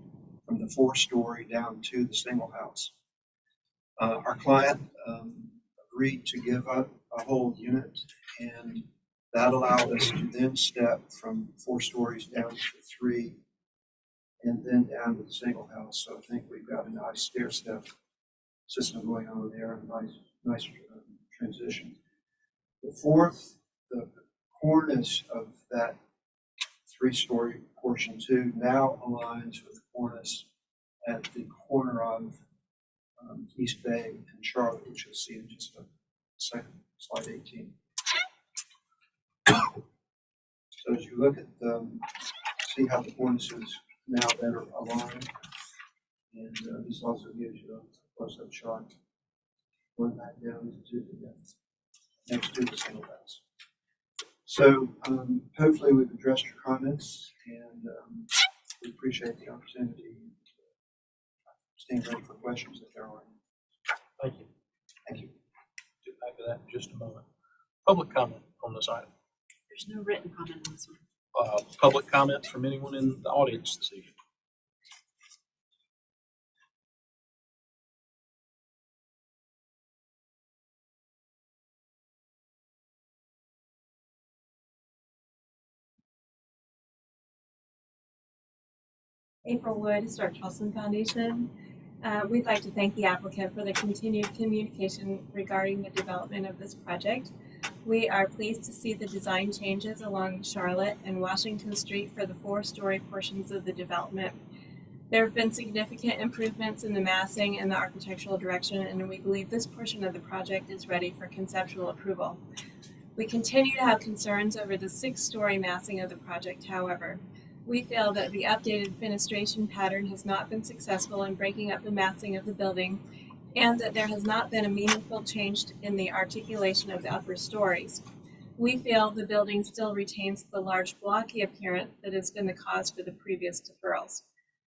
from the 4-story down to the single house. Our client agreed to give up a whole unit, and that allowed us to then step from 4 stories down to 3 and then down to the single house. So I think we've got a nice stair step system going on there, and a nice transition. The cornice of that 3-story portion 2 now aligns with the cornice at the corner of East Bay and Charlotte, which you'll see in just a second, slide 18. So as you look at see how the cornice is now better aligned, and this also gives you a close-up shot went back down to the next to the single house. So hopefully we've addressed your comments, and we appreciate the opportunity to stand ready for questions if there are any. Thank you. Thank you. Get back to that in just a moment. Public comment on this item. There's no written comment on this one. Public comments from anyone in the audience this evening. April Wood, Historic Charleston Foundation. We'd like to thank the applicant for the continued communication regarding the development of this project. We are pleased to see the design changes along Charlotte and Washington Street for the 4-story portions of the development. There have been significant improvements in the massing and the architectural direction, and we believe this portion of the project is ready for conceptual approval. We continue to have concerns over the 6-story massing of the project, however. We feel that the updated fenestration pattern has not been successful in breaking up the massing of the building, and that there has not been a meaningful change in the articulation of the upper stories. We feel the building still retains the large blocky appearance that has been the cause for the previous deferrals.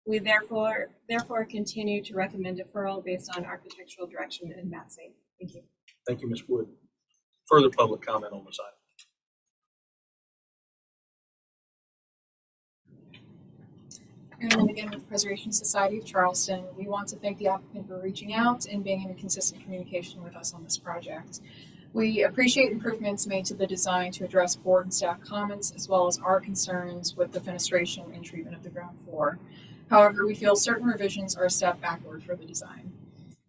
We therefore continue to recommend deferral based on architectural direction and massing. Thank you. Thank you, Ms. Wood. Further public comment on this item. And again, with the Preservation Society of Charleston, we want to thank the applicant for reaching out and being in consistent communication with us on this project. We appreciate improvements made to the design to address board and staff comments, as well as our concerns with the fenestration and treatment of the ground floor. However, we feel certain revisions are a step backward for the design.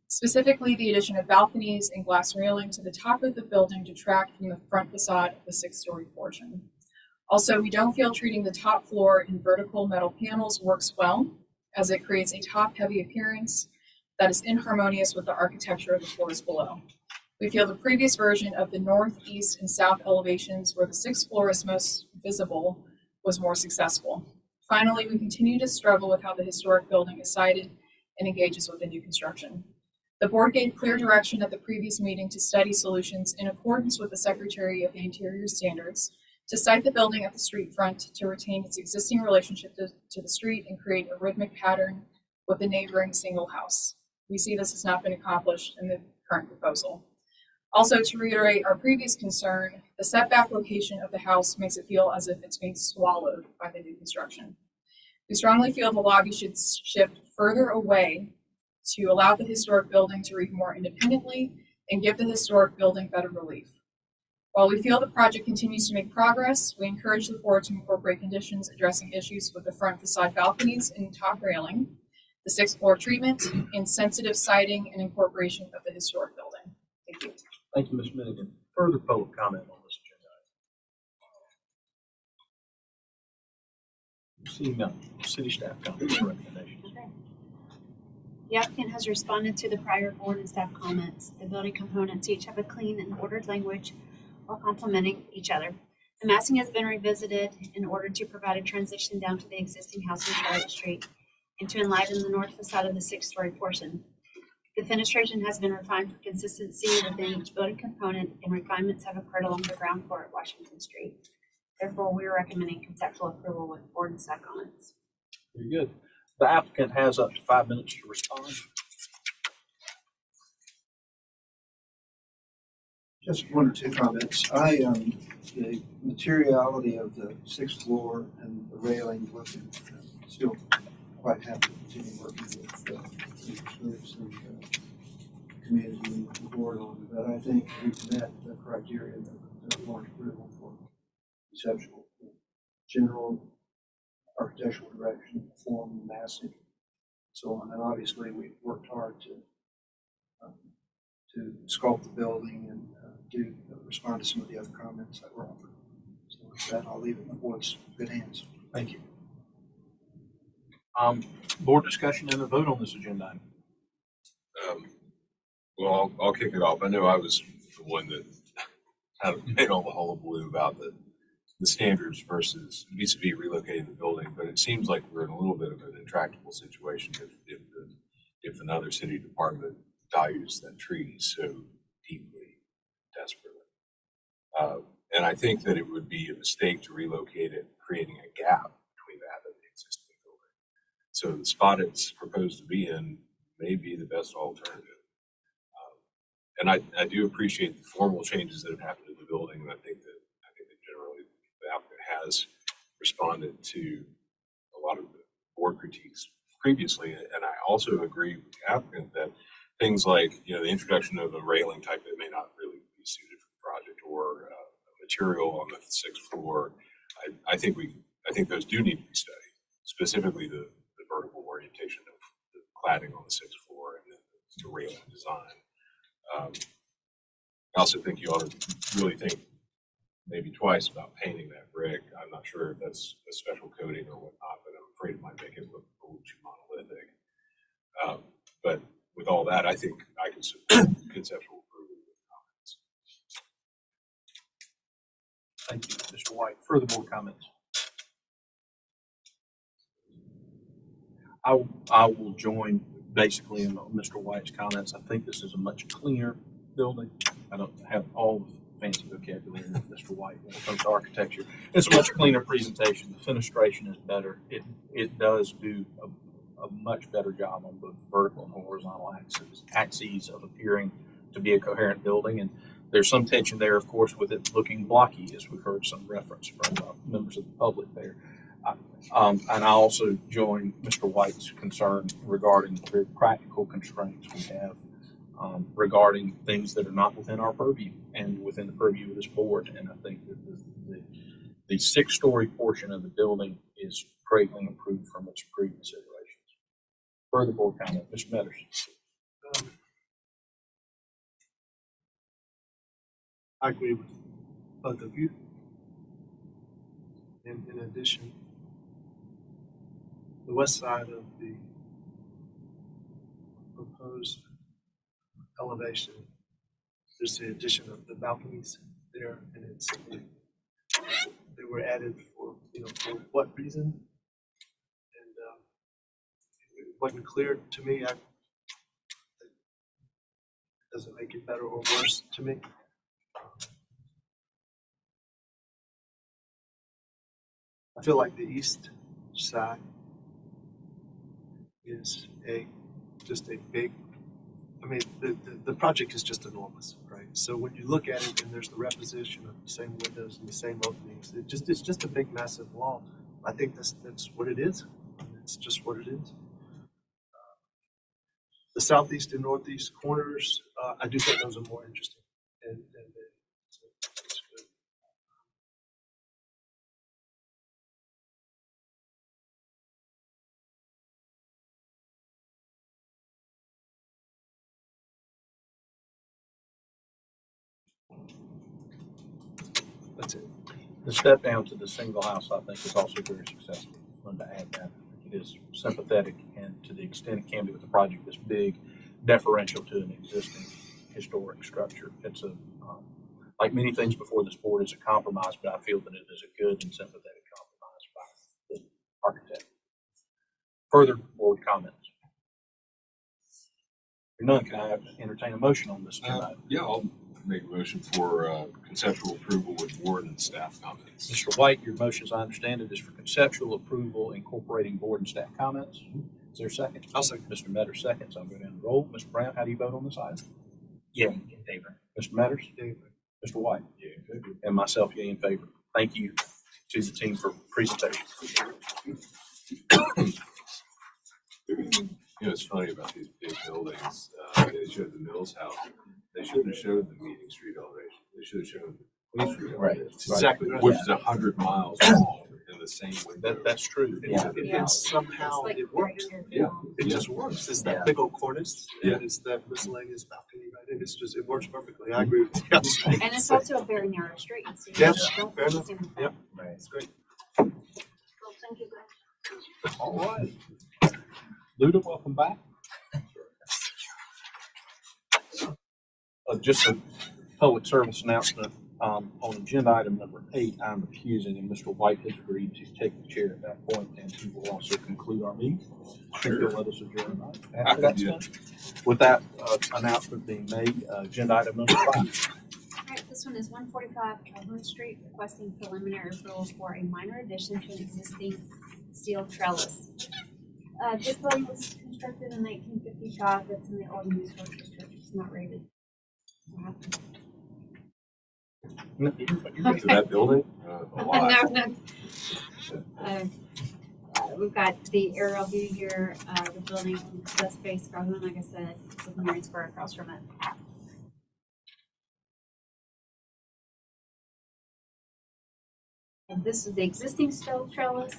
Specifically, the addition of balconies and glass railing to the top of the building detract from the front facade of the 6-story portion. Also, we don't feel treating the top floor in vertical metal panels works well, as it creates a top-heavy appearance that is inharmonious with the architecture of the floors below. We feel the previous version of the north, east, and south elevations, where the 6th floor is most visible, was more successful. Finally, we continue to struggle with how the historic building is sited and engages with the new construction. The board gave clear direction at the previous meeting to study solutions in accordance with the Secretary of the Interior standards, to site the building at the street front to retain its existing relationship to the street and create a rhythmic pattern with the neighboring single house. We see this has not been accomplished in the current proposal. Also, to reiterate our previous concern, the setback location of the house makes it feel as if it's being swallowed by the new construction. We strongly feel the lobby should shift further away to allow the historic building to read more independently and give the historic building better relief. While we feel the project continues to make progress, we encourage the board to incorporate conditions addressing issues with the front facade balconies and top railing, the 6th floor treatment, and sensitive siding and incorporation of the historic building. Thank you. Thank you, Ms. Minigan. Further public comment on this agenda item. Seeing none, city staff comments and recommendations. Okay. The applicant has responded to the prior board and staff comments. The building components each have a clean and ordered language while complementing each other. The massing has been revisited in order to provide a transition down to the existing house on Charlotte Street and to enliven the north facade of the 6-story portion. The fenestration has been refined for consistency within each building component, and refinements have occurred along the ground floor at Washington Street. Therefore, we are recommending conceptual approval with board and staff comments. Very good. The applicant has up to 5 minutes to respond. Just one or two comments. The materiality of the 6th floor and the railing, working, still quite happy to continue working with the groups and community and the board on it. But I think we've met the criteria that warrant approval for conceptual, general architectural direction, form, massing, so on. And obviously, we've worked hard to sculpt the building and respond to some of the other comments that were offered. So with that, I'll leave it in the board's good hands. Thank you. Board discussion and a vote on this agenda item. Well, I'll kick it off. I know I was the one that kind of made all the hullabaloo about the standards versus vis-a-vis relocating the building, but it seems like we're in a little bit of an intractable situation if another city department values that tree so deeply, desperately. And I think that it would be a mistake to relocate it, creating a gap between that and the existing building. So the spot it's proposed to be in may be the best alternative. And I do appreciate the formal changes that have happened to the building, and I think that generally the applicant has responded to a lot of the board critiques previously. And I also agree with the applicant that things like, you know, the introduction of a railing type that may not really be suited for the project, or a material on the 6th floor, I think those do need to be studied, specifically the vertical orientation of the cladding on the 6th floor and the railing design. I also think you ought to really think maybe twice about painting that brick. I'm not sure if that's a special coating or whatnot, but I'm afraid it might make it look a little too monolithic. But with all that, I think I can support conceptual approval with comments. Thank you, Mr. White. Further board comments? I will join basically in Mr. White's comments. I think this is a much cleaner building. I don't have all the fancy vocabulary of Mr. White when it comes to architecture. It's a much cleaner presentation. The fenestration is better. It does do a much better job on both vertical and horizontal axes of appearing to be a coherent building. And there's some tension there, of course, with it looking blocky, as we've heard some reference from members of the public there. And I also join Mr. White's concern regarding the very practical constraints we have regarding things that are not within our purview and within the purview of this board. And I think that the 6-story portion of the building is greatly improved from its previous iterations. Further board comment, Mr. Metters. I agree with both of you. In addition, the west side of the proposed elevation, there's the addition of the balconies there, and they were added for, for what reason? And it wasn't clear to me. It doesn't make it better or worse to me. I feel like the east side is just a big, the project is just enormous, right? So when you look at it and there's the reposition of the same windows and the same openings, it's just a big, massive wall. I think that's what it is. It's just what it is. The southeast and northeast corners, I do think those are more interesting. And so it's good. That's it. The step down to the single house, I think, is also very successful. I wanted to add that. It is sympathetic, and to the extent it can be with a project this big, deferential to an existing historic structure. It's like many things before this board, is a compromise, but I feel that it is a good and sympathetic compromise by the architect. Further board comments? If none, can I entertain a motion on this tonight? Yeah, I'll make a motion for conceptual approval with board and staff comments. Mr. White, your motion, as I understand it, is for conceptual approval incorporating board and staff comments. Is there a second? I'll second. Mr. Metters seconds. I'll go down the roll. Mr. Brown, how do you vote on this item? Yeah, in favor. Mr. Metters? Yeah. Mr. White? Yeah, in favor. And myself, yeah, in favor. Thank you to the team for presentation. It's funny about these big buildings. They showed the Mills House. They shouldn't have showed the Meeting Street elevation. They should have shown the Queen Street elevation. Right. Exactly right. Which is 100 miles long in the same window. That's true. Yeah. It's somehow it works. Yeah. It just works. It's that big old cornice. Yeah. And it's that miscellaneous balcony, right? And it works perfectly. I agree with you. And it's also a very narrow street. So Yeah, don't fair enough. confuse him with that. Yep. Right. It's great. Well, thank you, guys. All right. Luda, welcome back. Just a public service announcement. On agenda item number 8, I'm recusing, and Mr. White has agreed to take the chair at that point, and he will also conclude our meeting. I think he'll let us adjourn after that's done. With that announcement being made, agenda item number 5. All right, this one is 145 Calhoun Street, requesting preliminary approval for a minor addition to an existing steel trellis. This building was constructed in 1955. It's in the old resource district. It's not rated. To that building, a lot. No. We've got the aerial view here. The building does face Calhoun, like I said, with Marine Square across from it. And this is the existing steel trellis.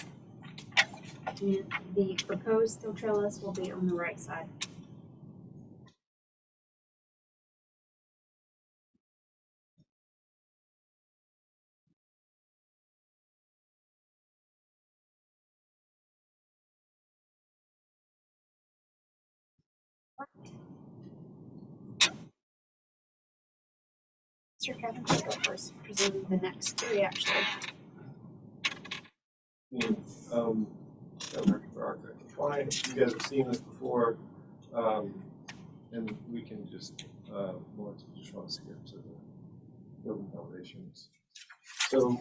And the proposed steel trellis will be on the right side. Mr. Kevin, take go first, presenting the next 3 actually. Fine, you guys have seen this before, and we can just, Lawrence, we just want to skip to the building elevations. So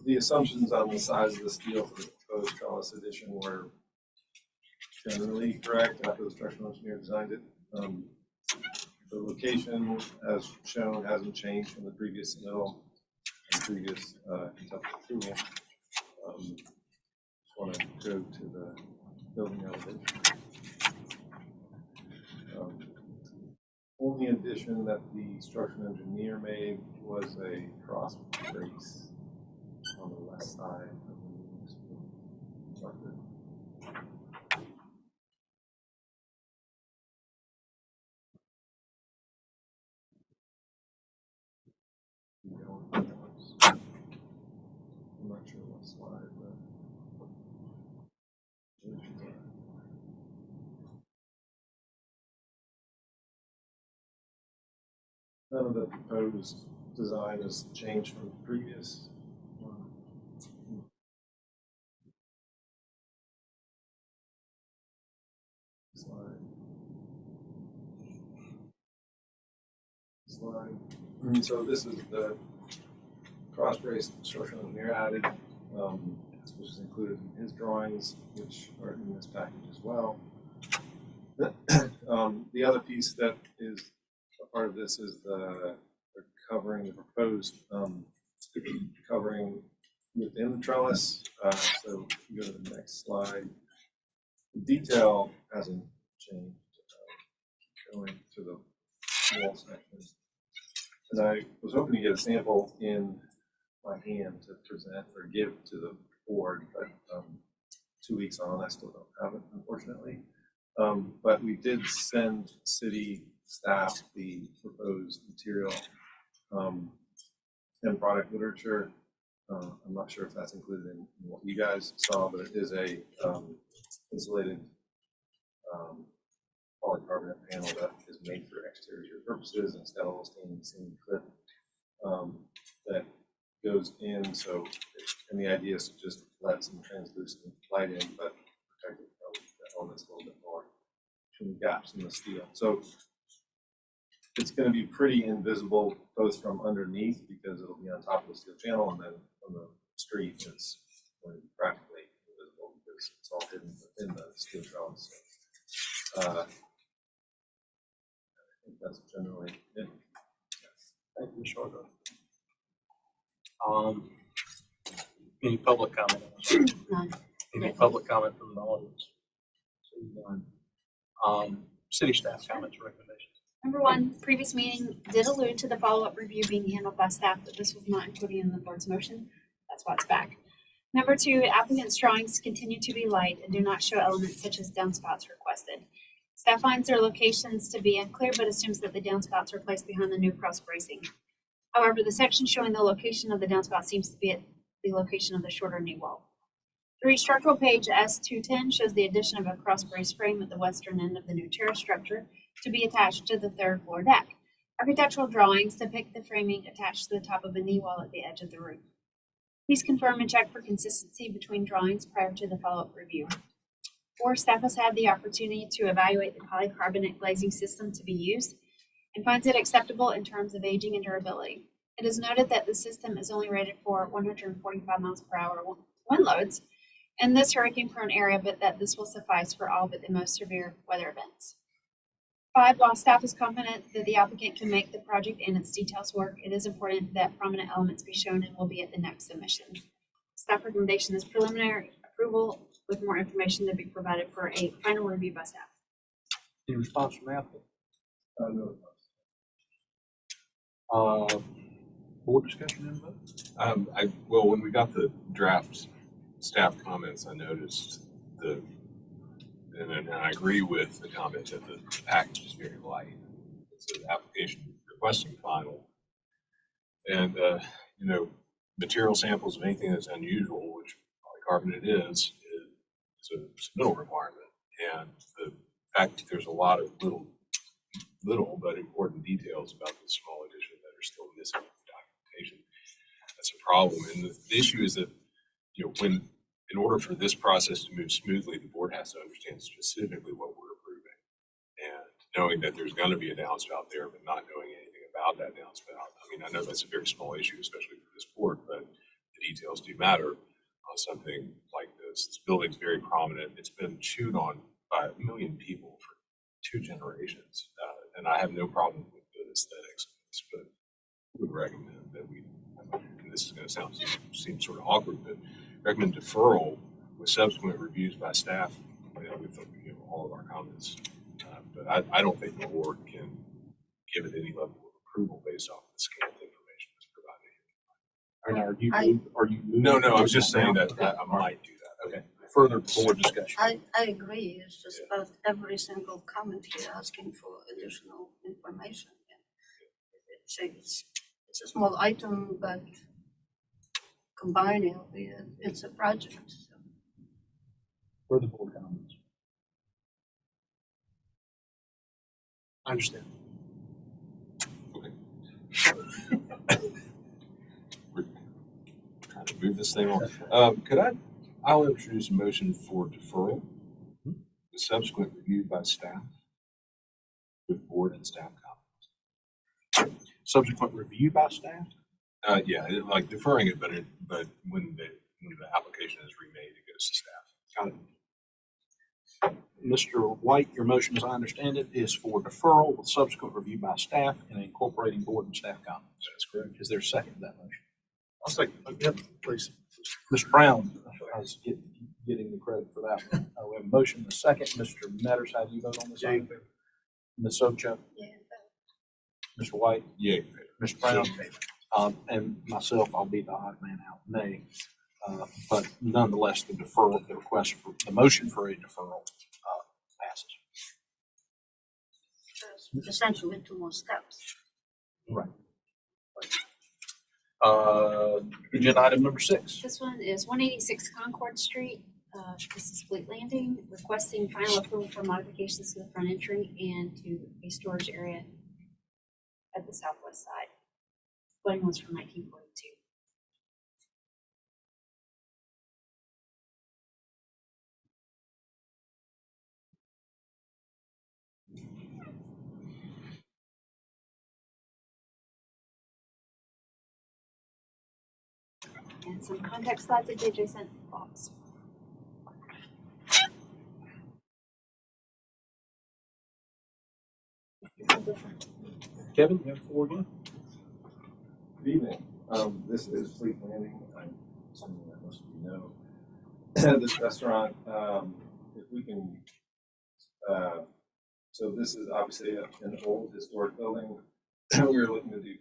the assumptions on the size of the steel for the proposed trellis addition were generally correct after the structural engineer designed it. The location, as shown, hasn't changed from the previous submittal and previous conceptual approval. Just want to go to the building elevation. Only addition that the structural engineer made was a cross brace on the west side of the structure. I'm not sure what slide, but none of the proposed design has changed from the previous one. Slide. And so this is the cross brace structural engineer added, which is included in his drawings, which are in this package as well. The other piece that is a part of this is the covering, the proposed covering within the trellis. So if you go to the next slide, the detail hasn't changed. Going to the wall section. And I was hoping to get a sample in my hand to present or give to the board, but 2 weeks on, I still don't have it, unfortunately. But we did send city staff the proposed material and product literature. I'm not sure if that's included in what you guys saw, but it is a insulated polycarbonate panel that is made for exterior purposes, and it's got a little stainless steel clip that goes in. So, and the idea is to just let some translucent light in, but protect it from the elements a little bit more between gaps in the steel. So it's going to be pretty invisible both from underneath because it'll be on top of the steel channel, and then from the street it's going to be practically invisible because it's all hidden within the steel trellis. So, I think that's generally it. Thank you, Ms. Shorter. Any public comment? None. Any public comment from the audience? Seeing none. City staff comments, recommendations. Number 1, previous meeting did allude to the follow-up review being handled by staff, but this was not included in the board's motion. That's why it's back. Number 2, applicant's drawings continue to be light and do not show elements such as downspouts requested. Staff finds their locations to be unclear, but assumes that the downspouts are placed behind the new cross bracing. However, the section showing the location of the downspout seems to be at the location of the shorter knee wall. 3, structural page S210 shows the addition of a cross brace frame at the western end of the new terrace structure to be attached to the 3rd floor deck. Architectural drawings depict the framing attached to the top of a knee wall at the edge of the roof. Please confirm and check for consistency between drawings prior to the follow-up review. 4, staff has had the opportunity to evaluate the polycarbonate glazing system to be used and finds it acceptable in terms of aging and durability. It is noted that the system is only rated for 145 miles per hour wind loads in this hurricane-prone area, but that this will suffice for all but the most severe weather events. 5, while staff is confident that the applicant can make the project and its details work, it is important that prominent elements be shown and will be at the next submission. Staff recommendation is preliminary approval with more information to be provided for a final review by staff. Any response from the applicant? No. Board discussion and vote? Well, when we got the draft staff comments, I noticed and I agree with the comment that the package is very light. It's an application requesting final. And, material samples of anything that's unusual, which polycarbonate is a submittal requirement. And the fact that there's a lot of little but important details about the small addition that are still missing from the documentation, that's a problem. And the issue is that, in order for this process to move smoothly, the board has to understand specifically what we're approving. And knowing that there's going to be a downspout there, but not knowing anything about that downspout. I mean, I know that's a very small issue, especially for this board, but the details do matter on something like this. This building's very prominent. It's been chewed on by 1 million people for 2 generations. And I have no problem with the aesthetics of this, but I would recommend that and this is going to seem sort of awkward, but recommend deferral with subsequent reviews by staff with all of our comments. But I don't think the board can give it any level of approval based off the scale of information that's provided here. Are you moving? No, I was just saying that I might do that. Okay. Further board discussion. I agree. It's just about every single comment here asking for additional information. It's a small item, but combining it's a project. So. Further board comments. I understand. Okay. We're trying to move this thing on. I'll introduce a motion for deferral with subsequent review by staff with board and staff comments. Subsequent review by staff? Like deferring it, but when the application is remade, it goes to staff. Got it. Mr. White, your motion, as I understand it, is for deferral with subsequent review by staff and incorporating board and staff comments. That's correct. Is there a second to that motion? I'll second. Yep, please. Mr. Brown, I was getting the credit for that one. We have a motion and a second. Mr. Metters, how do you vote on this? Yay. Ms. Ocho? Yeah. Mr. White? Yeah. Mr. Brown? And myself, I'll be the odd man out, nay. But nonetheless, the request for the motion for a deferral passes. Essentially 2 more steps. Right. Agenda item number 6. This one is 186 Concord Street. This is Fleet Landing, requesting final approval for modifications to the front entry and to a storage area at the southwest side. Building was from 1942. And some contact slides that JJ sent box. Kevin, you have the floor again? Good evening. This is Fleet Landing. I'm assuming that most of you know this restaurant. If we can, so this is obviously an old historic building. We were looking to do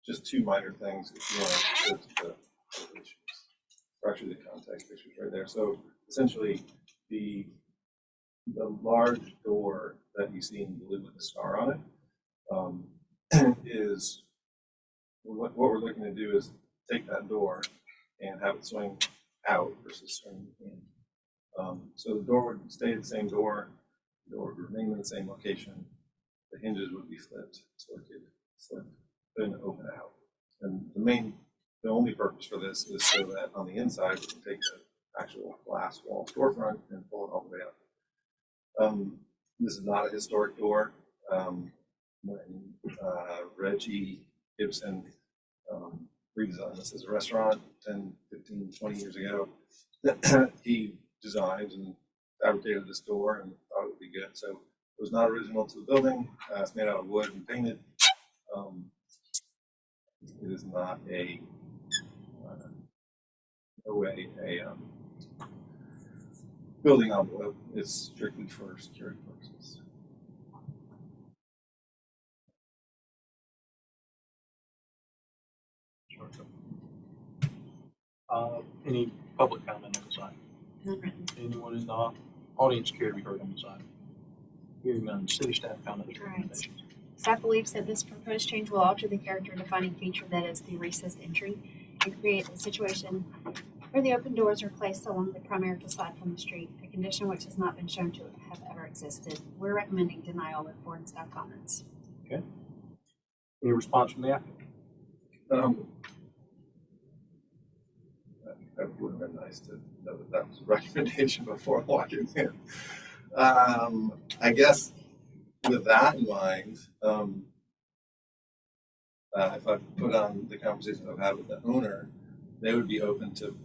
just 2 minor things. If you want to go to the elevations, or actually the contact pictures right there. So essentially, the large door that you see in blue with the star on it is what we're looking to do is take that door and have it swing out versus swing in. So the door would stay the same door, the door would remain in the same location. the hinges would be flipped, so it could flip and open out. And the only purpose for this is so that on the inside, we can take the actual glass wall storefront and pull it all the way up. This is not a historic door. When Reggie Gibson redesigned this as a restaurant 10, 15, 20 years ago, he designed and fabricated this door and thought it would be good. So it was not original to the building. It's made out of wood and painted. It is not no way a building envelope. It's strictly for security purposes. Any public comment on this item? None written. Anyone in the audience care to be heard on this item? Hearing none, city staff comments or All right. recommendations? Staff believes that this proposed change will alter the character defining feature that is the recessed entry and create a situation where the open doors are placed along the primary facade from the street, a condition which has not been shown to have ever existed. We're recommending denial with board and staff comments. Okay. Any response from the applicant? That would have been nice to know that that was a recommendation before walking in. I guess with that in mind, if I put on the conversation I've had with the owner, they would be open to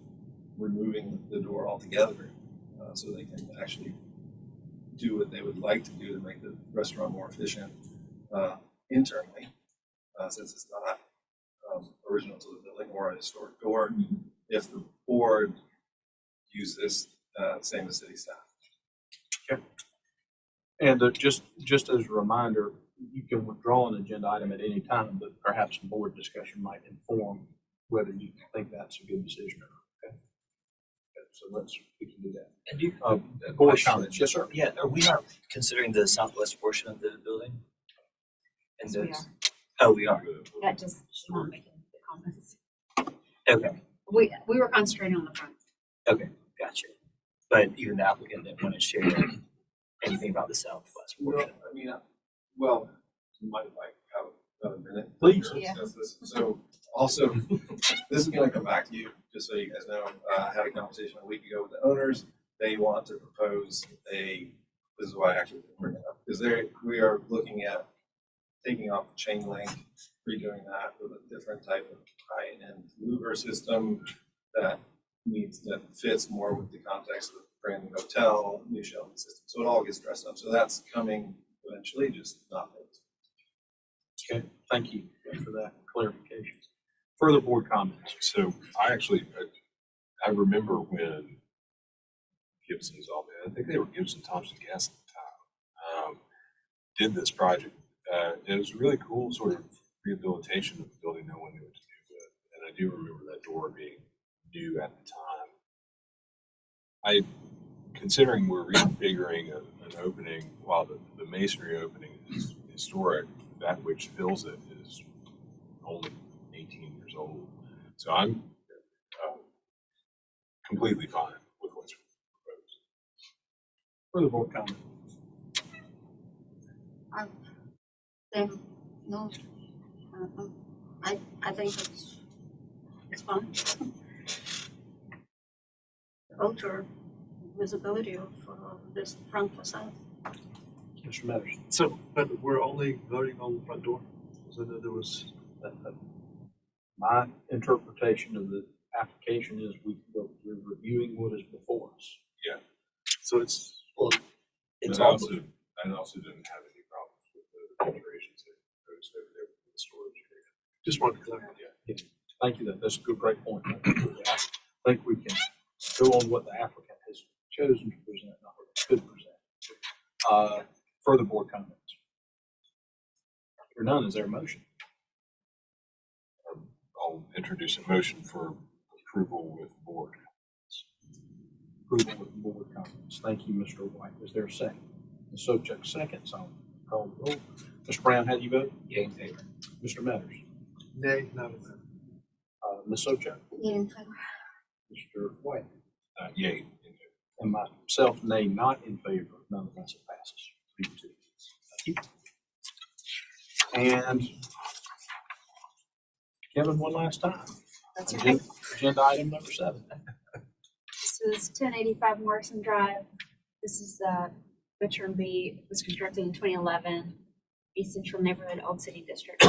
removing the door altogether, so they can actually do what they would like to do to make the restaurant more efficient internally, since it's not original to the building or a historic door. If the board use this, same as city staff. Okay. And just as a reminder, you can withdraw an agenda item at any time, but perhaps the board discussion might inform whether you think that's a good decision or not. Okay. So we can do that. And you, Board question. comments, yes, sir. Yeah, are we not considering the southwest portion of the building? And Yes, we those- Oh, we are. That just not making the comments. Okay, We were concentrating on the front. okay, gotcha. But even the applicant didn't want to share anything about the southwest Well, portion. I mean, well, you might like have another minute. Please. to Yeah. discuss this. So also, this is going to come back to you, just so you guys know. I had a conversation a week ago with the owners. They want to propose this is why I actually didn't bring it up, because we are looking at taking off the chain link, redoing that with a different type of high-end louver system that fits more with the context of the brand new hotel, new shelving system. So it all gets dressed up. So that's coming eventually, just not built. Okay, thank you for that clarification. Further board comments? So I remember when Gibson's all that, I think they were Gibson Thompson Gas at the time, did this project. It was really cool sort of rehabilitation of the building no one knew what to do with. And I do remember that door being new at the time. Considering we're reconfiguring an opening while the masonry opening is historic, that which fills it is only 18 years old. So I'm completely fine with what's proposed. Further board comment? No, I think it's fine. Alter visibility of this front facade. Mr. Meadows? So, but we're only voting on the front door? So that there was, My interpretation of the application is we're reviewing what is before us. so it's, It's But I also, also didn't have any problems with the alterations that proposed over there with the storage area. just wanted to clarify. Thank you. That's a great point. I think we can go on what the applicant has chosen to present, not what they could present. Further board comments? If none, is there a motion? I'll introduce a motion for approval with board. Approval with board comments. Thank you, Mr. White. Is there a second? Ms. Sobchak, seconds. I'll call the roll. Mr. Brown, how do you vote? yeah, in favor. Mr. Meadows? Nay, not in favor. Ms. Sobchak? Yeah, in favor. Mr. White? Yay. And myself, nay, not in favor. Nonetheless, it passes. 3-2. Thank you. And Kevin, one last time. That's right. Agenda item number 7. This is 1085 Morrison Drive. This is Butcher and B. It was constructed in 2011, East Central Neighborhood, Old City District.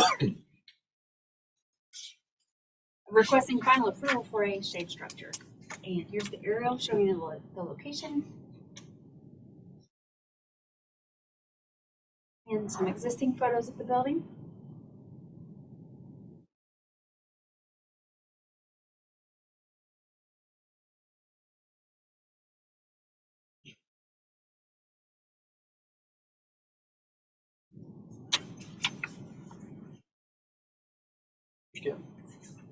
Requesting final approval for a shade structure. And here's the aerial showing the location. And some existing photos of the building.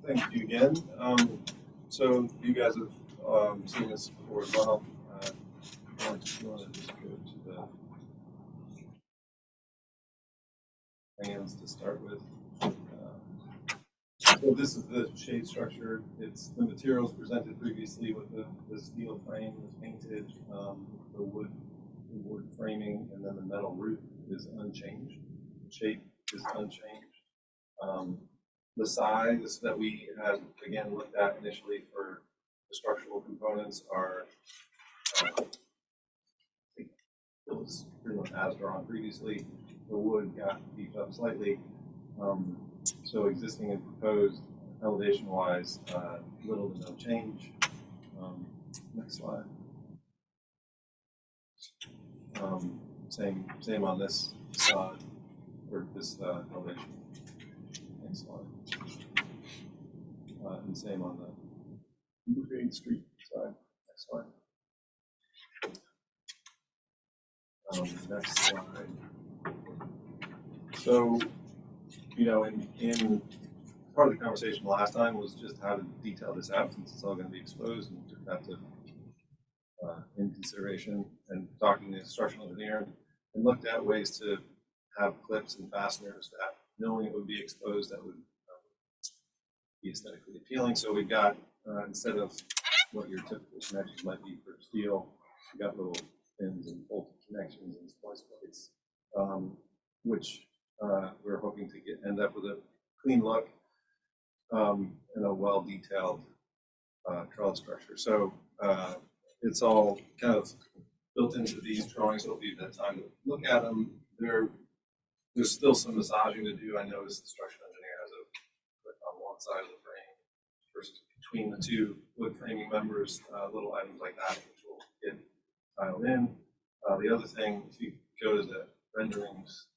Thank you again. So you guys have seen this before as well. You want to just go to the plans to start with. So this is the shade structure. It's the materials presented previously with the steel frame was painted, the wood framing, and then the metal roof is unchanged. The shape is unchanged. The size that we had again looked at initially for the structural components are it was pretty much as drawn previously. The wood got beefed up slightly. So existing and proposed elevation wise, little to no change. Next slide. Same on this side or this elevation. Next slide. And same on the Green Street side. Next slide. Next slide. So, you know, in part of the conversation last time was just how to detail this out since it's all going to be exposed, and took that to in consideration and talking to the structural engineer and looked at ways to have clips and fasteners that, knowing it would be exposed, that would be aesthetically appealing. So we got instead of what your typical connections might be for steel, we got little pins and bolted connections and splice plates, which we're hoping to end up with a clean look and a well detailed trellis structure. So it's all kind of built into these drawings. It'll be that time to look at them. There's still some massaging to do. I noticed the structural engineer has a clip on one side of the frame versus between the two wood framing members, little items like that, which will get tiled in. The other thing, if you go to the renderings,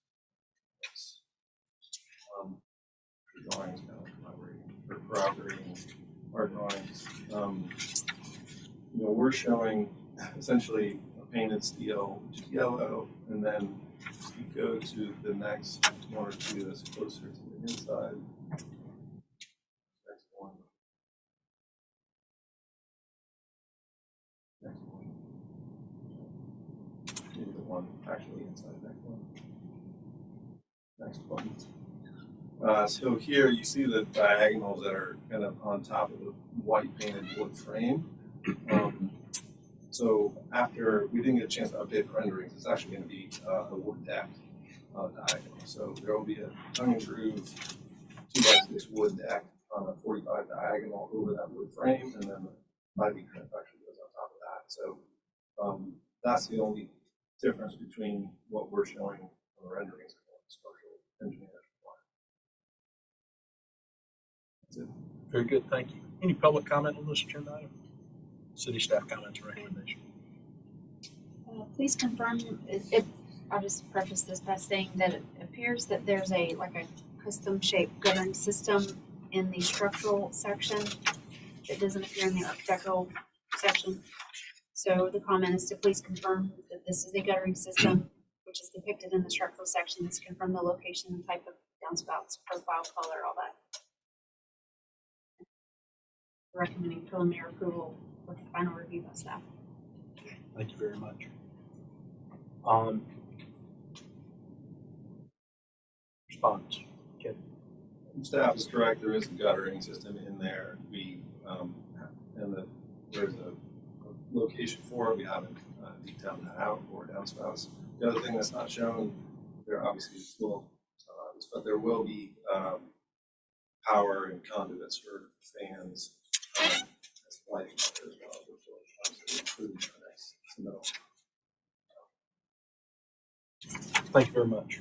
drawings, kind of collaborating or corroborating our drawings. You know, we're showing essentially a painted steel, which is yellow, and then you go to the next one or two that's closer to the inside. Next one. Next one. Maybe the one actually inside. Next one. Next one. So here you see the diagonals that are kind of on top of the white painted wood frame. So after we didn't get a chance to update the renderings, it's actually going to be a wood deck diagonal. So there will be a tongue and groove 2x6 wood deck on a 45 diagonal over that wood frame, and then the ivy trim actually goes on top of that. So that's the only difference between what we're showing on the renderings and what the structural engineers require. Very good, thank you. Any public comment on this agenda item? City staff comments or recommendation? Please confirm, I'll just preface this by saying that it appears that there's a custom shaped guttering system in the structural section that doesn't appear in the architectural section. So the comment is to please confirm that this is a guttering system, which is depicted in the structural sections, confirm the location, type of downspouts, profile, color, all that. Recommending preliminary approval with the final review by staff. Thank you very much. Response. Kevin. Staff is correct. There is a guttering system in there. There's a location for it. We haven't detailed that out for downspouts. The other thing that's not shown, there obviously is still apartments, but there will be power and conduits for fans, as lighting out there as well, which will obviously include the next middle. Thank you very much.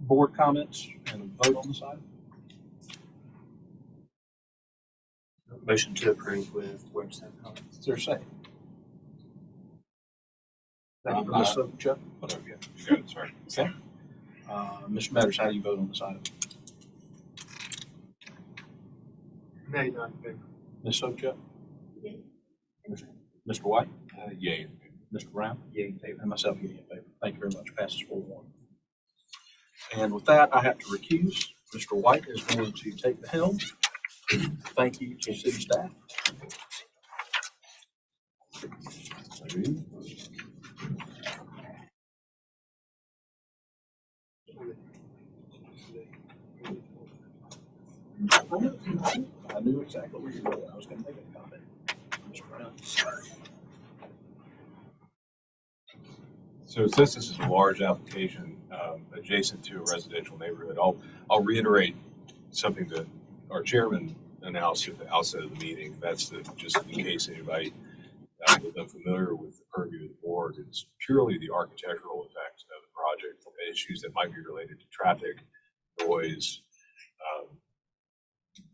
Board comments and a vote on this item? Motion to approve with website comments. Is there a second? Aye. Ms. Silcox? Whatever, yeah, you got it, sorry. Okay. Mr. Matters, how do you vote on this item? Nay, not in favor. Ms. Silcox? Yay. Mr. White? Yay. Mr. Brown? Yay in favor. And myself, yea in favor. Thank you very much. Passes 4-1. And with that, I have to recuse. Mr. White is going to take the helm. Thank you to city staff. I knew exactly where you were going. I was going to make a comment. Mr. Brown. So since this is a large application adjacent to a residential neighborhood, I'll reiterate something that our chairman announced at the outset of the meeting. That's just in case anybody is unfamiliar with the purview of the board, it's purely the architectural effects of the project, issues that might be related to traffic, noise,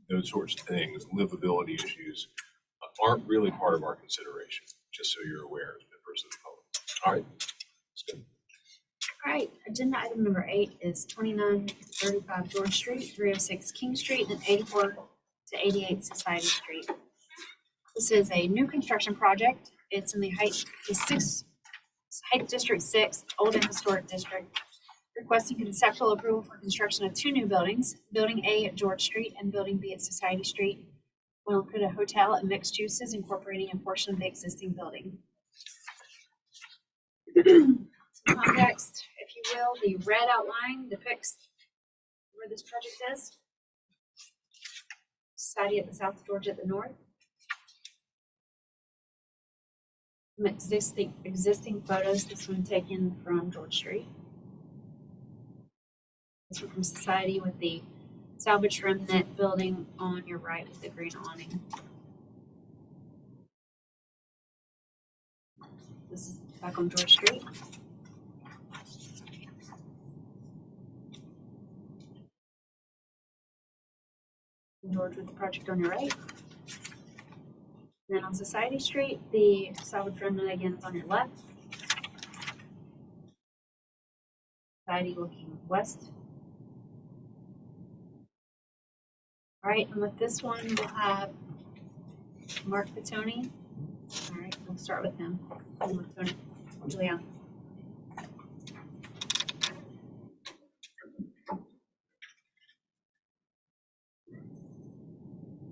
those sorts of things, livability issues aren't really part of our consideration, just so you're aware as members of the public. All right. All right, agenda item number 8 is 2935 George Street, 306 King Street, and 84 to 88 Society Street. This is a new construction project. It's in the Heights District 6, Old and Historic District, requesting conceptual approval for construction of 2 new buildings, Building A at George Street and Building B at Society Street, will include a hotel and mixed uses incorporating a portion of the existing building. Some context, if you will, the red outline depicts where this project is. Society at the south, George at the north. Some existing photos, this one taken from George Street. This one from Society with the salvage remnant building on your right with the green awning. This is back on George Street. George with the project on your right. And then on Society Street, the salvage remnant again is on your left. Society looking west. All right, and with this one, we'll have Mark Petoni. All right, we'll start with him. Juliana.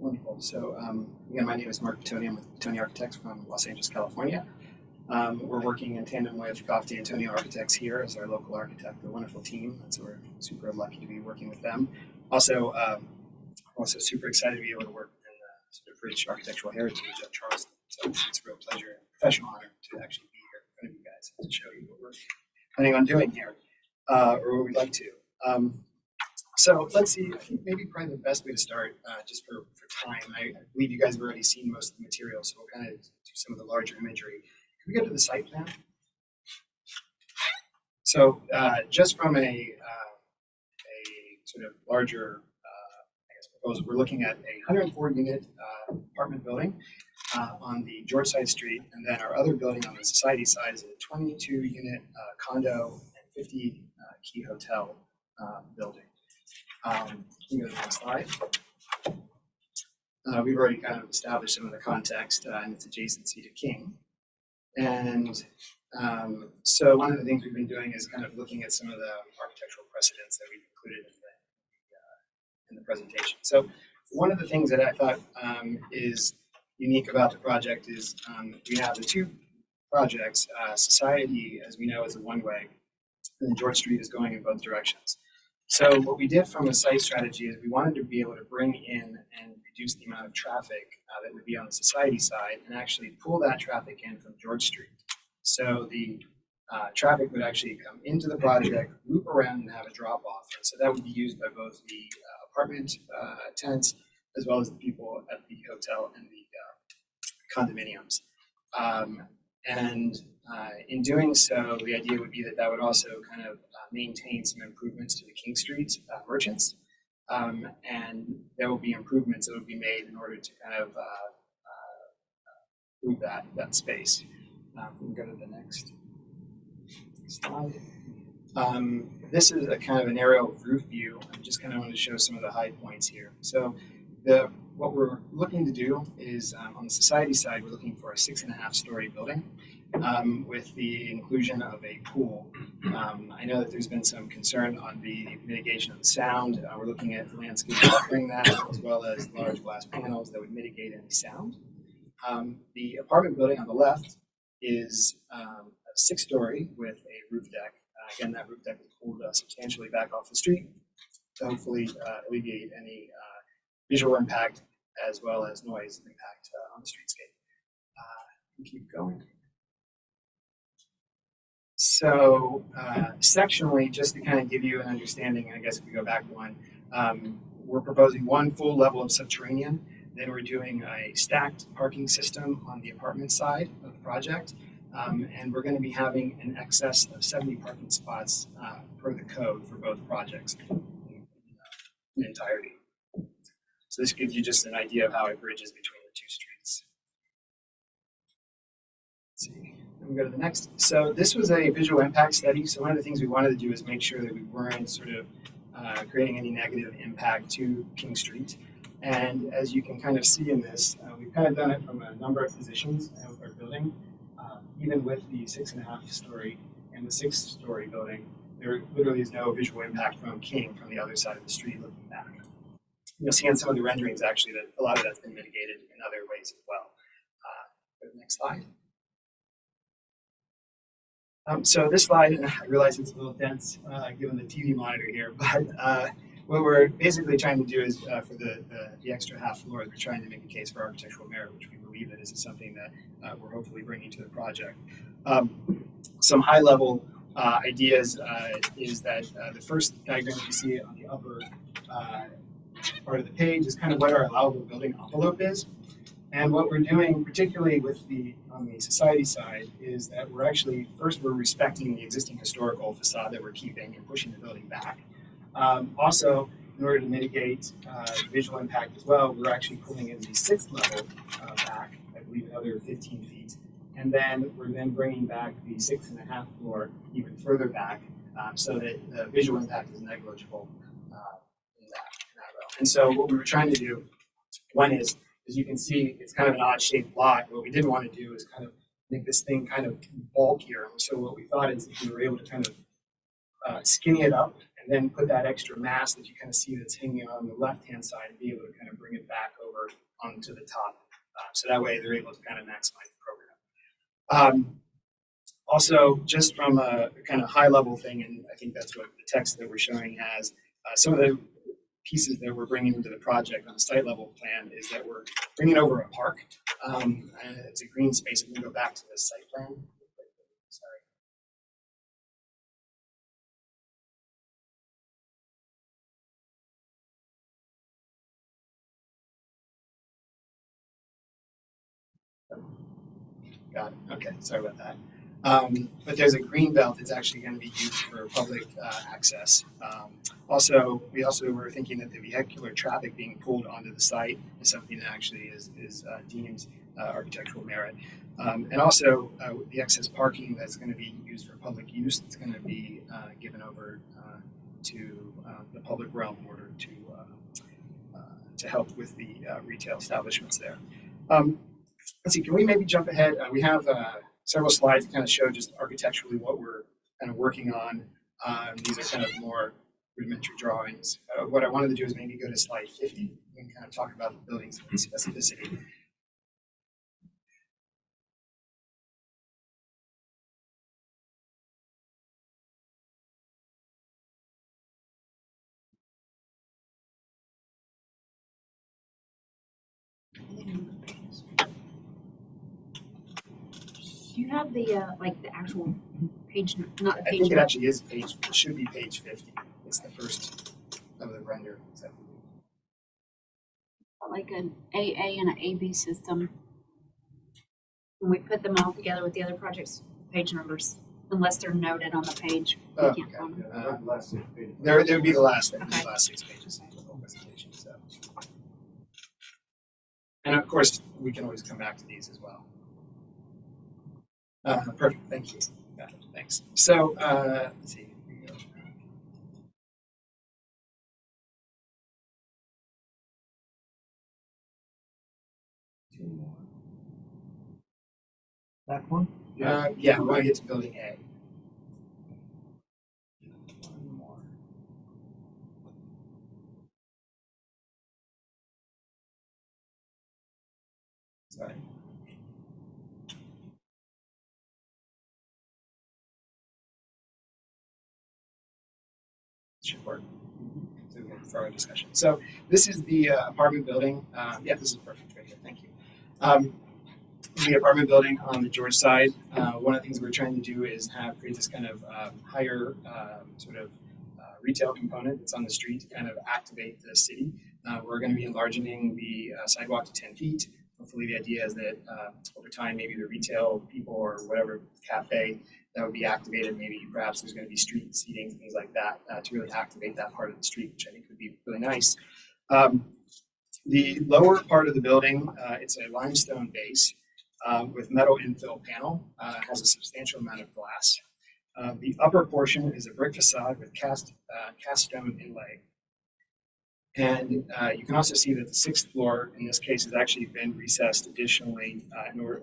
Wonderful. So again, my name is Mark Petoni. I'm with Petoni Architects from Los Angeles, California. We're working in tandem with Goff D'Antonio Architects here as our local architect, a wonderful team. So we're super lucky to be working with them. Also super excited to be able to work in the sort of rich architectural heritage of Charleston. So it's a real pleasure and professional honor to actually be here in front of you guys and to show you what we're planning on doing here, or what we'd like to. So let's see, I think maybe probably the best way to start, just for time, I believe you guys have already seen most of the material, so we'll kind of do some of the larger imagery. Can we go to the site plan? So just from a sort of larger proposal, we're looking at a 104-unit apartment building on the George side street, and then our other building on the Society side is a 22-unit condo and 50-key hotel building. Can you go to the next slide? We've already kind of established some of the context and its adjacency to King. And so one of the things we've been doing is kind of looking at some of the architectural precedents that we've included in the presentation. So one of the things that I thought is unique about the project is we have the 2 projects. Society, as we know, is a one-way, and then George Street is going in both directions. So what we did from a site strategy is we wanted to be able to bring in and reduce the amount of traffic that would be on the Society side and actually pull that traffic in from George Street. So the traffic would actually come into the project, loop around, and have a drop off. And so that would be used by both the apartment tenants as well as the people at the hotel and the condominiums. In doing so, the idea would be that that would also kind of maintain some improvements to the King Street merchants. And there will be improvements that will be made in order to kind of improve that space. We can go to the next slide. This is a kind of an aerial roof view. I just kind of want to show some of the high points here. So what we're looking to do is on the society side, we're looking for a 6.5-story building with the inclusion of a pool. I know that there's been some concern on the mitigation of the sound. We're looking at landscape offering that, as well as large glass panels that would mitigate any sound. The apartment building on the left is a 6-story with a roof deck. Again, that roof deck is pulled substantially back off the street to hopefully alleviate any visual impact as well as noise impact on the streetscape. Keep going. So sectionally, just to kind of give you an understanding, I guess if we go back one, we're proposing one full level of subterranean. Then we're doing a stacked parking system on the apartment side of the project. And we're going to be having an excess of 70 parking spots per the code for both projects in entirety. So this gives you just an idea of how it bridges between the two streets. Let's see. Then we go to the next. So this was a visual impact study. So one of the things we wanted to do is make sure that we weren't sort of creating any negative impact to King Street. And as you can kind of see in this, we've kind of done it from a number of positions of our building. Even with the 6.5-story and the 6-story building, there literally is no visual impact from King from the other side of the street looking back. You'll see on some of the renderings actually that a lot of that's been mitigated in other ways as well. Go to the next slide. So this slide, and I realize it's a little dense given the TV monitor here, but what we're basically trying to do is for the extra half floor, we're trying to make a case for architectural merit, which we believe that this is something that we're hopefully bringing to the project. Some high level ideas is that the first diagram you see on the upper part of the page is kind of what our allowable building envelope is. And what we're doing, particularly with on the society side, is that we're respecting the existing historical facade that we're keeping and pushing the building back. Also, in order to mitigate visual impact as well, we're actually pulling in the 6th level back, I believe another 15 feet. And then we're bringing back the 6.5 floor even further back so that the visual impact is negligible in that row. And so what we were trying to do, one is, as you can see, it's kind of an odd shaped block. What we didn't want to do is kind of make this thing kind of bulkier. And so what we thought is if we were able to kind of skinny it up and then put that extra mass that you kind of see that's hanging on the left-hand side and be able to kind of bring it back over onto the top. So that way they're able to kind of maximize the program. Also, just from a kind of high-level thing, and I think that's what the text that we're showing has, some of the pieces that we're bringing into the project on a site-level plan is that we're bringing over a park. And it's a green space. I'm going to go back to the site plan. Sorry. Got it. Okay, sorry about that. But there's a green belt that's actually going to be used for public access. We also were thinking that the vehicular traffic being pulled onto the site is something that actually is deemed architectural merit. And also the excess parking that's going to be used for public use that's going to be given over to the public realm in order to help with the retail establishments there. Let's see, can we maybe jump ahead? We have several slides to kind of show just architecturally what we're kind of working on. These are kind of more rudimentary drawings. What I wanted to do is maybe go to slide 50 and kind of talk about the building's specificity. Do you have the like the actual not the I page think it number. actually is it should be page 50. It's the first of the render. So, Like an AA and an AB system. When we put them all together with the other projects, page numbers, unless they're noted on the page, we Oh, can't find them. there would be the last 6 pages of the whole presentation. So, and of course, we can always come back to these as well. Perfect. Thank you. Got it. Thanks. So, let's see. Here we go. Back one? Yeah, we want to get to building A. One more. Sorry. Should work. So we can for our discussion. So this is the apartment building. Yeah, this is perfect right here. Thank you. The apartment building on the George side. One of the things we're trying to do is create this kind of higher retail component that's on the street to kind of activate the city. We're going to be enlarging the sidewalk to 10 feet. Hopefully the idea is that over time, maybe the retail people or whatever cafe that would be activated, maybe perhaps there's going to be street seating, things like that, to really activate that part of the street, which I think would be really nice. The lower part of the building, it's a limestone base with metal infill panel, has a substantial amount of glass. The upper portion is a brick facade with cast stone inlay. And you can also see that the 6th floor, in this case, has actually been recessed additionally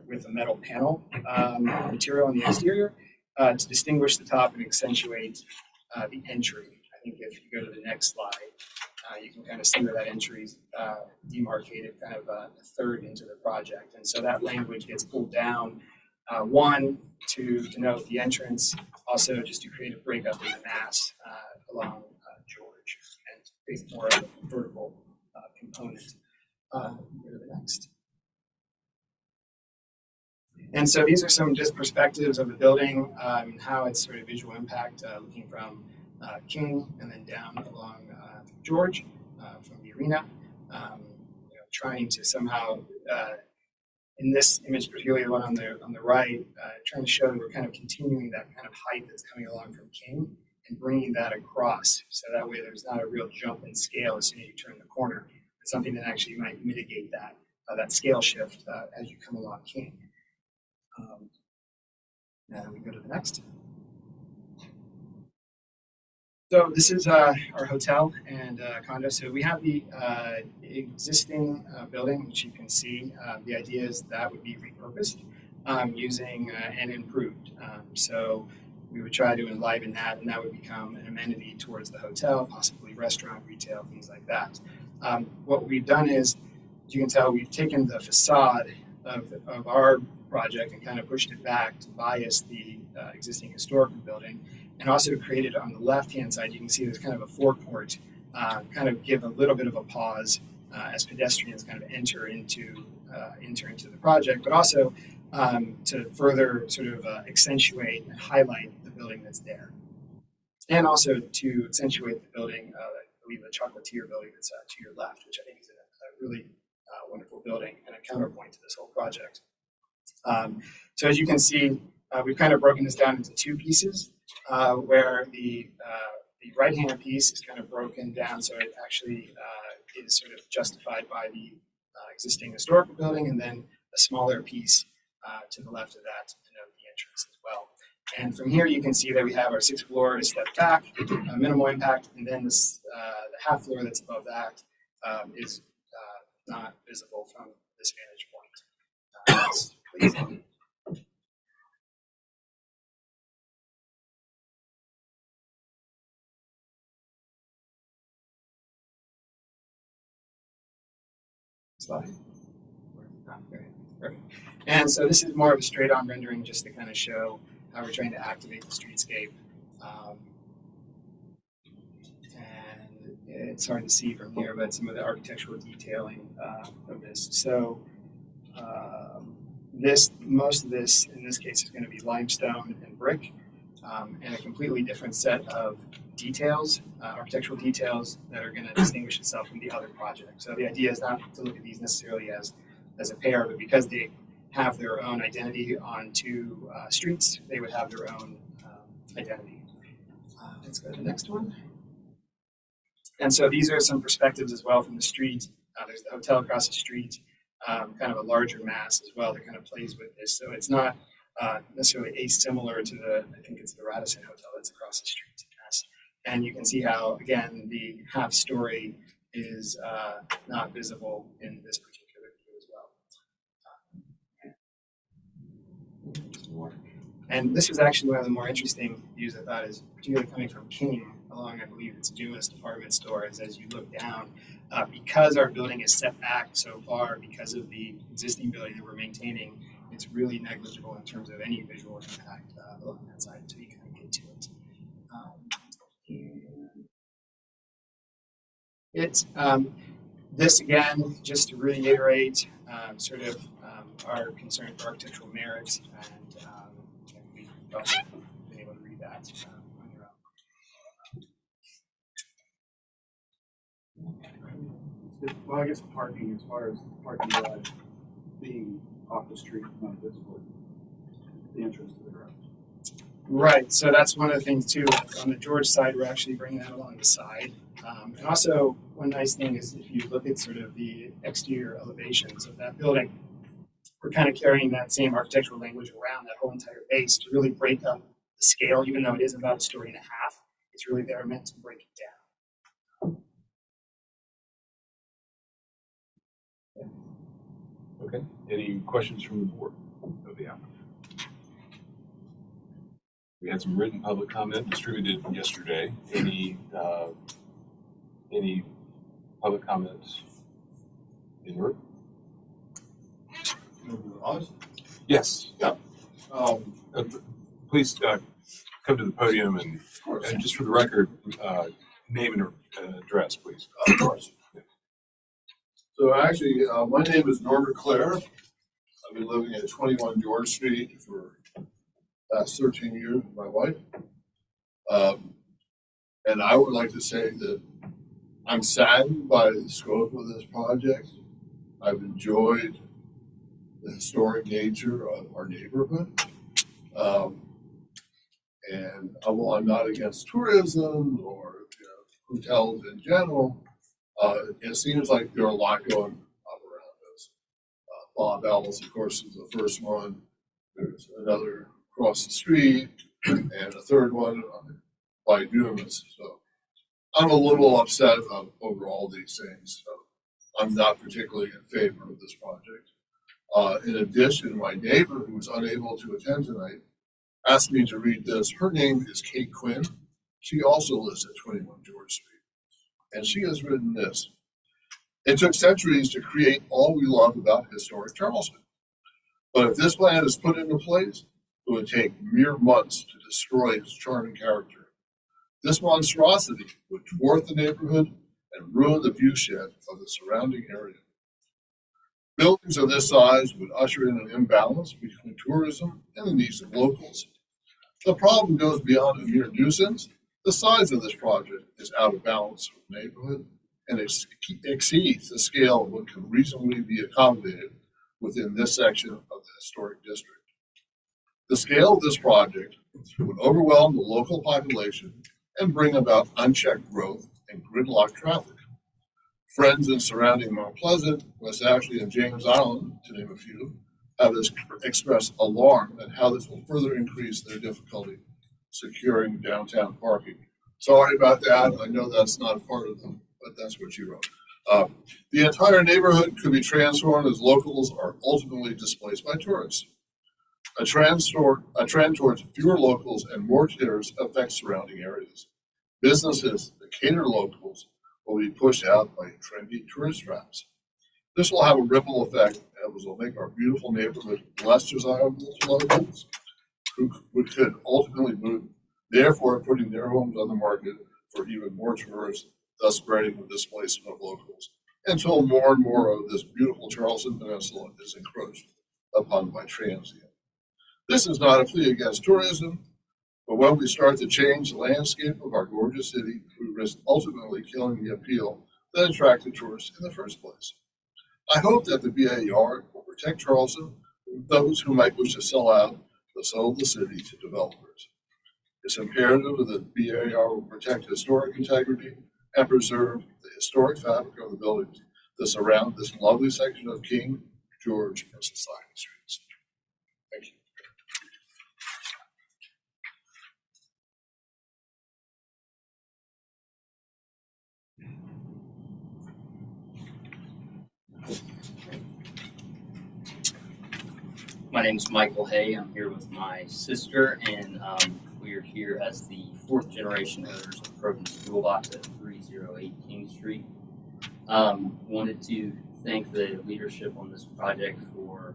with a metal panel material on the exterior to distinguish the top and accentuate the entry. I think if you go to the next slide, you can kind of see where that entry is demarcated kind of a third into the project. And so that language gets pulled down, one, to denote the entrance, also just to create a breakup in the mass along George and create more of a vertical component. Go to the next. And so these are some just perspectives of the building and how its sort of visual impact, looking from King and then down along George from the arena, trying to somehow, in this image, particularly the one on the right, trying to show that we're kind of continuing that kind of height that's coming along from King and bringing that across, so that way there's not a real jump in scale as soon as you turn the corner. It's something that actually might mitigate that scale shift as you come along King. And we go to the next. So this is our hotel and condo. So we have the existing building, which you can see. The idea is that would be repurposed using and improved. So we would try to enliven that, and that would become an amenity towards the hotel, possibly restaurant, retail, things like that. What we've done is, as you can tell, we've taken the facade of our project and kind of pushed it back to bias the existing historical building, and also created on the left-hand side, you can see there's kind of a forecourt, kind of give a little bit of a pause as pedestrians kind of enter into the project, but also to further sort of accentuate and highlight the building that's there. And also to accentuate the building, I believe the chocolatier building that's to your left, which I think is a really wonderful building and a counterpoint to this whole project. So as you can see, we've kind of broken this down into two pieces, where the right-hand piece is kind of broken down, so it actually is sort of justified by the existing historical building, and then a smaller piece to the left of that to denote the entrance as well. And from here, you can see that we have our 6th floor to step back, minimal impact, and then this the half floor that's above that is not visible from this vantage point. Please. Slide. Perfect. And so this is more of a straight-on rendering, just to kind of show how we're trying to activate the streetscape. And it's hard to see from here, but some of the architectural detailing of this. So most of this, in this case, is going to be limestone and brick. and a completely different set of details, architectural details that are going to distinguish itself from the other project. So the idea is not to look at these necessarily as a pair, but because they have their own identity on two streets, they would have their own identity. Let's go to the next one. And so these are some perspectives as well from the street. There's the hotel across the street, kind of a larger mass as well that kind of plays with this. So it's not necessarily asimilar to I think it's the Radisson Hotel that's across the street. And you can see how, again, the half story is not visible in this particular view as well. And this was actually one of the more interesting views I thought is particularly coming from King along, I believe it's Dumas department store, is as you look down, because our building is set back so far because of the existing building that we're maintaining, it's really negligible in terms of any visual impact along that side until you kind of get to it. This again, just to reiterate, sort of our concern for architectural merit, and we've also been able to read that on your own. Well, I guess parking, as far as the parking lot being off the street, not visible, the entrance to the garage. Right, so that's one of the things too. On the George side, we're actually bringing that along the side. And also, one nice thing is if you look at sort of the exterior elevations of that building, we're kind of carrying that same architectural language around that whole entire base to really break up the scale, even though it is about a story and a half. It's really there meant to break it down. Okay. Any questions from the board of the applicant? We had some written public comment distributed yesterday. Any public comments in the room? Yes. Yeah. Please come to the podium and just for the record, name and address, please. Of course. So actually, my name is Norbert Clare. I've been living at 21 George Street for the last 13 years with my wife. And I would like to say that I'm saddened by the scope of this project. I've enjoyed the historic nature of our neighborhood. And while I'm not against tourism or hotels in general, it seems like there are a lot going up around us. Bob Ellis, of course, is the first one. There's another across the street, and a third one by Dumas. So I'm a little upset over all these things. So I'm not particularly in favor of this project. In addition, my neighbor, who was unable to attend tonight, asked me to read this. Her name is Kate Quinn. She also lives at 21 George Street. And she has written this. It took centuries to create all we love about historic Charleston. But if this plan is put into place, it would take mere months to destroy its charming character. This monstrosity would dwarf the neighborhood and ruin the viewshed of the surrounding area. Buildings of this size would usher in an imbalance between tourism and the needs of locals. The problem goes beyond a mere nuisance. The size of this project is out of balance with the neighborhood and exceeds the scale of what can reasonably be accommodated within this section of the historic district. The scale of this project would overwhelm the local population and bring about unchecked growth and gridlock traffic. Friends in surrounding Mount Pleasant, West Ashley, and James Island, to name a few, have expressed alarm at how this will further increase their difficulty securing downtown parking. Sorry about that. I know that's not part of them, but that's what you wrote. The entire neighborhood could be transformed as locals are ultimately displaced by tourists. A trend towards fewer locals and more tourists affects surrounding areas. Businesses that cater to locals will be pushed out by trendy tourist traps. This will have a ripple effect that will make our beautiful neighborhood less desirable to locals who could ultimately move, therefore putting their homes on the market for even more tourists, thus spreading the displacement of locals until more and more of this beautiful Charleston Peninsula is encroached upon by transient. This is not a plea against tourism. But when we start to change the landscape of our gorgeous city, we risk ultimately killing the appeal that attracted tourists in the first place. I hope that the BAR will protect Charleston from those who might wish to sell out the soul of the city to developers. It's imperative that the BAR will protect historic integrity and preserve the historic fabric of the buildings that surround this lovely section of King, George, and Society Streets. Thank you. My name is Michael Hay. I'm here with my sister, and we are here as the fourth generation owners of Province Toolbox at 308 King Street. Wanted to thank the leadership on this project for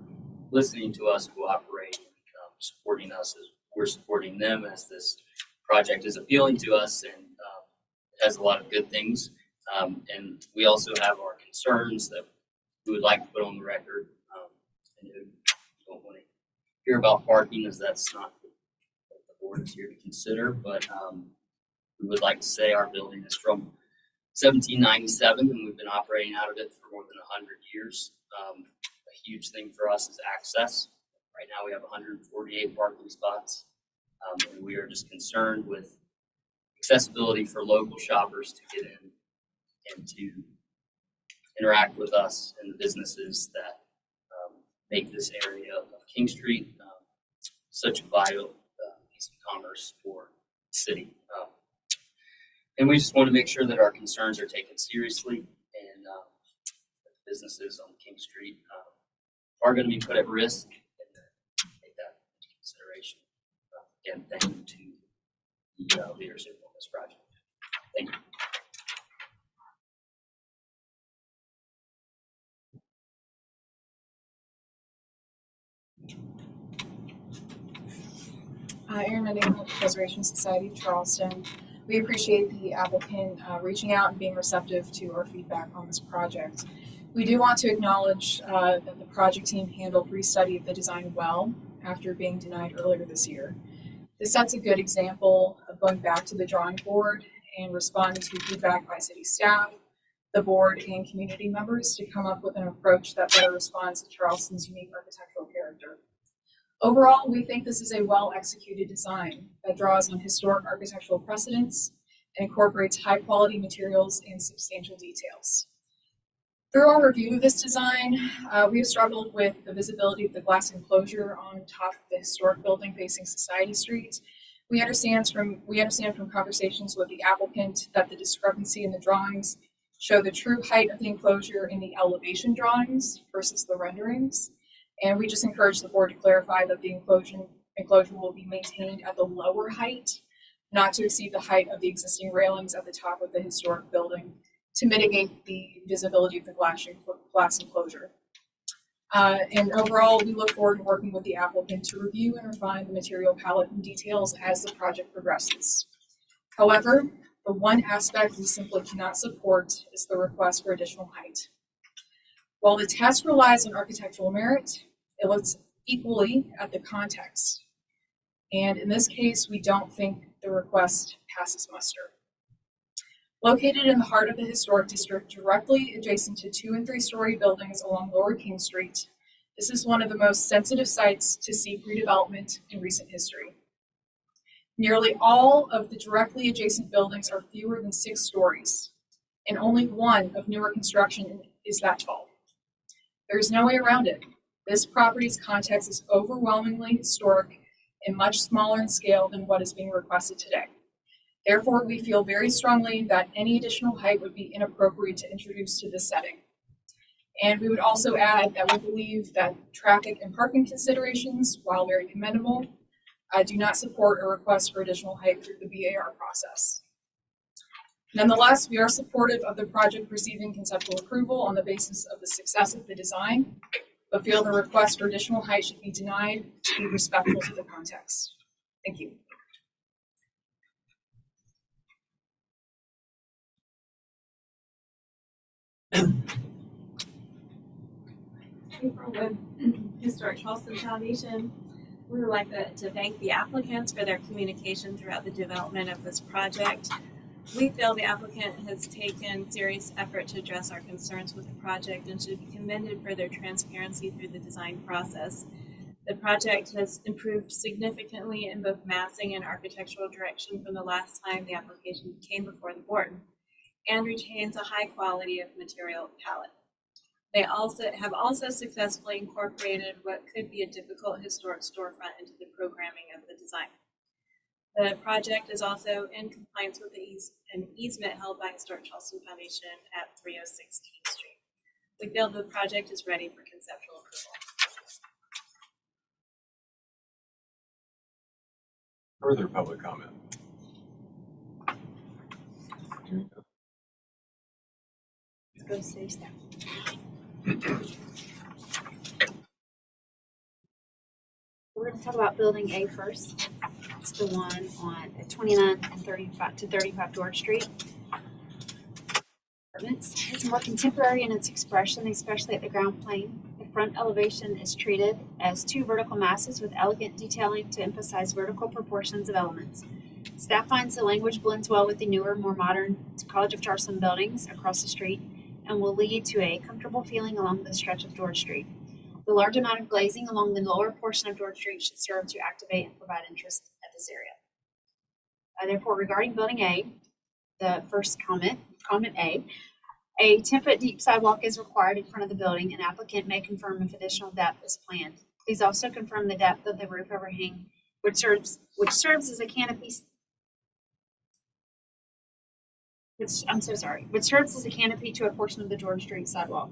listening to us, cooperating, supporting us as we're supporting them, as this project is appealing to us and it has a lot of good things. And we also have our concerns that we would like to put on the record. And don't want to hear about parking, as that's not what the board is here to consider, but we would like to say our building is from 1797 and we've been operating out of it for more than 100 years. A huge thing for us is access. Right now we have 148 parking spots, and we are just concerned with accessibility for local shoppers to get in and to interact with us and the businesses that make this area of King Street such a vital piece of commerce for the city. And we just want to make sure that our concerns are taken seriously and that the businesses on King Street are going to be put at risk, and take that into consideration. Again, thank you to the leadership on this project. Thank you. Erin Mendenhall with the Preservation Society of Charleston. We appreciate the applicant reaching out and being receptive to our feedback on this project. We do want to acknowledge that the project team handled restudy of the design well after being denied earlier this year. This sets a good example of going back to the drawing board and responding to feedback by city staff, the board, and community members to come up with an approach that better responds to Charleston's unique architectural character. Overall, we think this is a well-executed design that draws on historic architectural precedents and incorporates high-quality materials and substantial details. Through our review of this design, we have struggled with the visibility of the glass enclosure on top of the historic building facing Society Street. We understand from conversations with the applicant that the discrepancy in the drawings show the true height of the enclosure in the elevation drawings versus the renderings. And we just encourage the board to clarify that the enclosure will be maintained at the lower height, not to exceed the height of the existing railings at the top of the historic building, to mitigate the visibility of the glass enclosure. And overall, we look forward to working with the applicant to review and refine the material palette and details as the project progresses. However, the one aspect we simply cannot support is the request for additional height. While the test relies on architectural merit, it looks equally at the context. And in this case, we don't think the request passes muster. Located in the heart of the historic district, directly adjacent to 2- and 3-story buildings along Lower King Street, this is one of the most sensitive sites to seek redevelopment in recent history. Nearly all of the directly adjacent buildings are fewer than 6 stories, and only one of newer construction is that tall. There's no way around it. This property's context is overwhelmingly historic and much smaller in scale than what is being requested today. Therefore, we feel very strongly that any additional height would be inappropriate to introduce to this setting. And we would also add that we believe that traffic and parking considerations, while very commendable, do not support a request for additional height through the BAR process. Nonetheless, we are supportive of the project receiving conceptual approval on the basis of the success of the design, but feel the request for additional height should be denied to be respectful to the context. Thank you. April with Historic Charleston Foundation. We would like to thank the applicants for their communication throughout the development of this project. We feel the applicant has taken serious effort to address our concerns with the project and should be commended for their transparency through the design process. The project has improved significantly in both massing and architectural direction from the last time the application came before the board, and retains a high quality of material palette. They have also successfully incorporated what could be a difficult historic storefront into the programming of the design. The project is also in compliance with an easement held by Historic Charleston Foundation at 306 King Street. We feel the project is ready for conceptual approval. Further public comment? Go to city staff. We're going to talk about building A first. It's the one on 29 and 35 to 35 George Street. It's more contemporary in its expression, especially at the ground plane. The front elevation is treated as two vertical masses with elegant detailing to emphasize vertical proportions of elements. Staff finds the language blends well with the newer, more modern College of Charleston buildings across the street and will lead to a comfortable feeling along the stretch of George Street. The large amount of glazing along the lower portion of George Street should serve to activate and provide interest at this area. Therefore, regarding building A, the first comment A 10-foot deep sidewalk is required in front of the building. An applicant may confirm if additional depth is planned. Please also confirm the depth of the roof overhang, which serves as a canopy. Which serves as a canopy to a portion of the George Street sidewalk.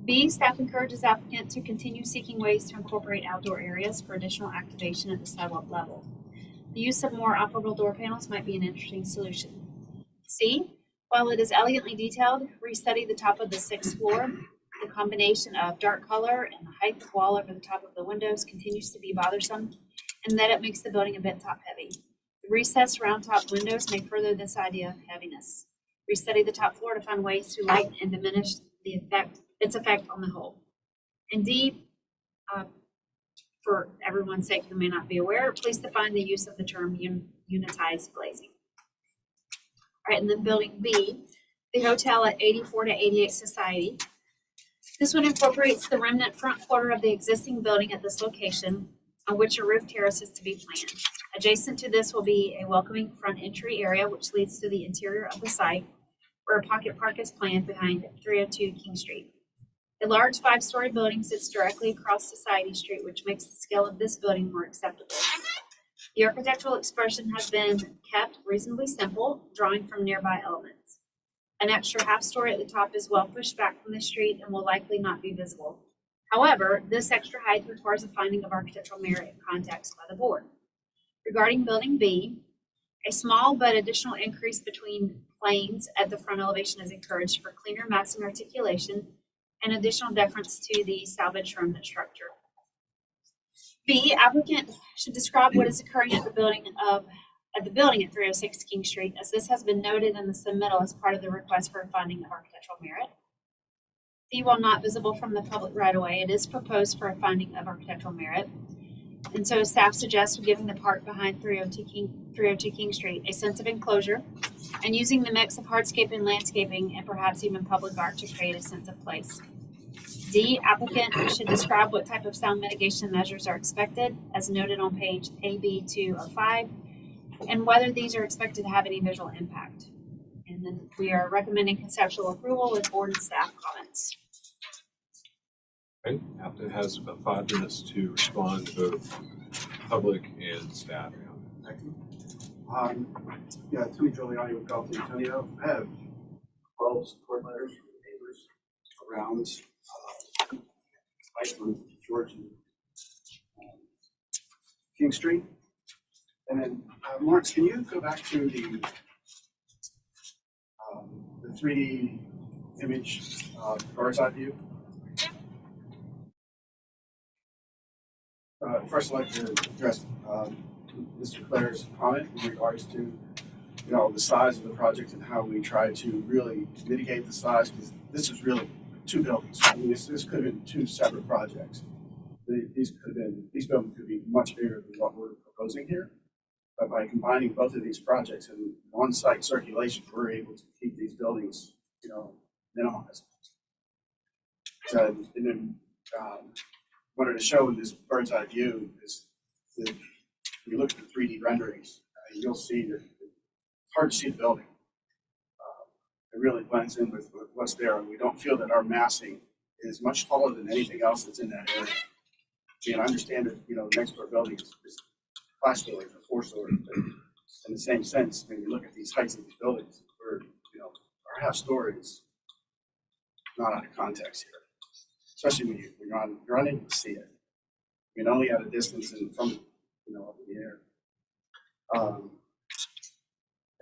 B, staff encourages applicant to continue seeking ways to incorporate outdoor areas for additional activation at the sidewalk level. The use of more operable door panels might be an interesting solution. C, while it is elegantly detailed, restudy the top of the 6th floor. The combination of dark color and the height of wall over the top of the windows continues to be bothersome, and that it makes the building a bit top heavy. The recessed round top windows may further this idea of heaviness. Restudy the top floor to find ways to lighten and diminish its effect on the whole. And D, for everyone's sake who may not be aware, please define the use of the term unitized glazing. All right, and then building B, the hotel at 84 to 88 Society. This one incorporates the remnant front quarter of the existing building at this location, on which a roof terrace is to be planned. Adjacent to this will be a welcoming front entry area, which leads to the interior of the site, where a pocket park is planned behind 302 King Street. A large 5-story building sits directly across Society Street, which makes the scale of this building more acceptable. The architectural expression has been kept reasonably simple, drawing from nearby elements. An extra half-story at the top is well pushed back from the street and will likely not be visible. However, this extra height requires a finding of architectural merit and context by the board. Regarding building B, a small but additional increase between planes at the front elevation is encouraged for cleaner massing articulation and additional deference to the salvage remnant structure. B, applicant should describe what is occurring at the building at 306 King Street, as this has been noted in the submittal as part of the request for a finding of architectural merit. C, while not visible from the public right of way, it is proposed for a finding of architectural merit. And so staff suggests giving the park behind 302 King Street a sense of enclosure and using the mix of hardscape and landscaping and perhaps even public art to create a sense of place. D, applicant should describe what type of sound mitigation measures are expected, as noted on page AB 205, and whether these are expected to have any visual impact. And then we are recommending conceptual approval with board and staff comments. Okay, applicant has about 5 minutes to respond to both public and staff. Yeah, Tony Giuliani with Golf Antonio. I have 12 support letters from neighbors around from George and King Street. And then, Lawrence, can you go back to the 3D image bird's eye view? First, I'd like to address Mr. Clare's comment in regards to the size of the project and how we try to really mitigate the size, because this is really 2 buildings. I mean, this could have been 2 separate projects. these buildings could be much bigger than what we're proposing here. But by combining both of these projects in on-site circulation, we're able to keep these buildings, minimized. So, and then wanted to show in this bird's eye view is that if you look at the 3D renderings, you'll see that it's hard to see the building. It really blends in with what's there, and we don't feel that our massing is much taller than anything else that's in that area. I understand that, next door building is 5 stories or 4 stories, but in the same sense, when you look at these heights of these buildings, our half story is not out of context here, especially when you're unable to see it. Only at a distance and from, up in the air.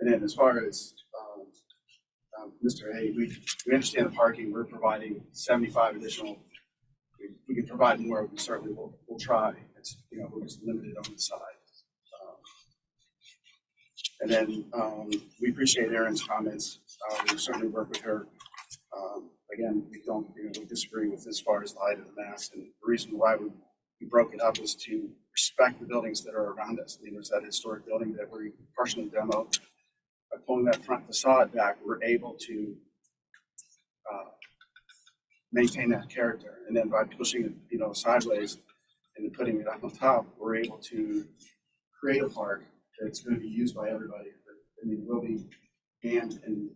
And then as far as Mr. Hay, we understand the parking. We're providing 75 additional. We can provide more. We certainly will try. It's we're just limited on the side. And then we appreciate Erin's comments. We certainly work with her. Again, we disagree with as far as the height of the mass, and the reason why we broke it up was to respect the buildings that are around us. There's that historic building that we partially demoed. By pulling that front facade back, we're able to maintain that character. And then by pushing it, sideways and putting it up on top, we're able to create a park that's going to be used by everybody. Will be manned and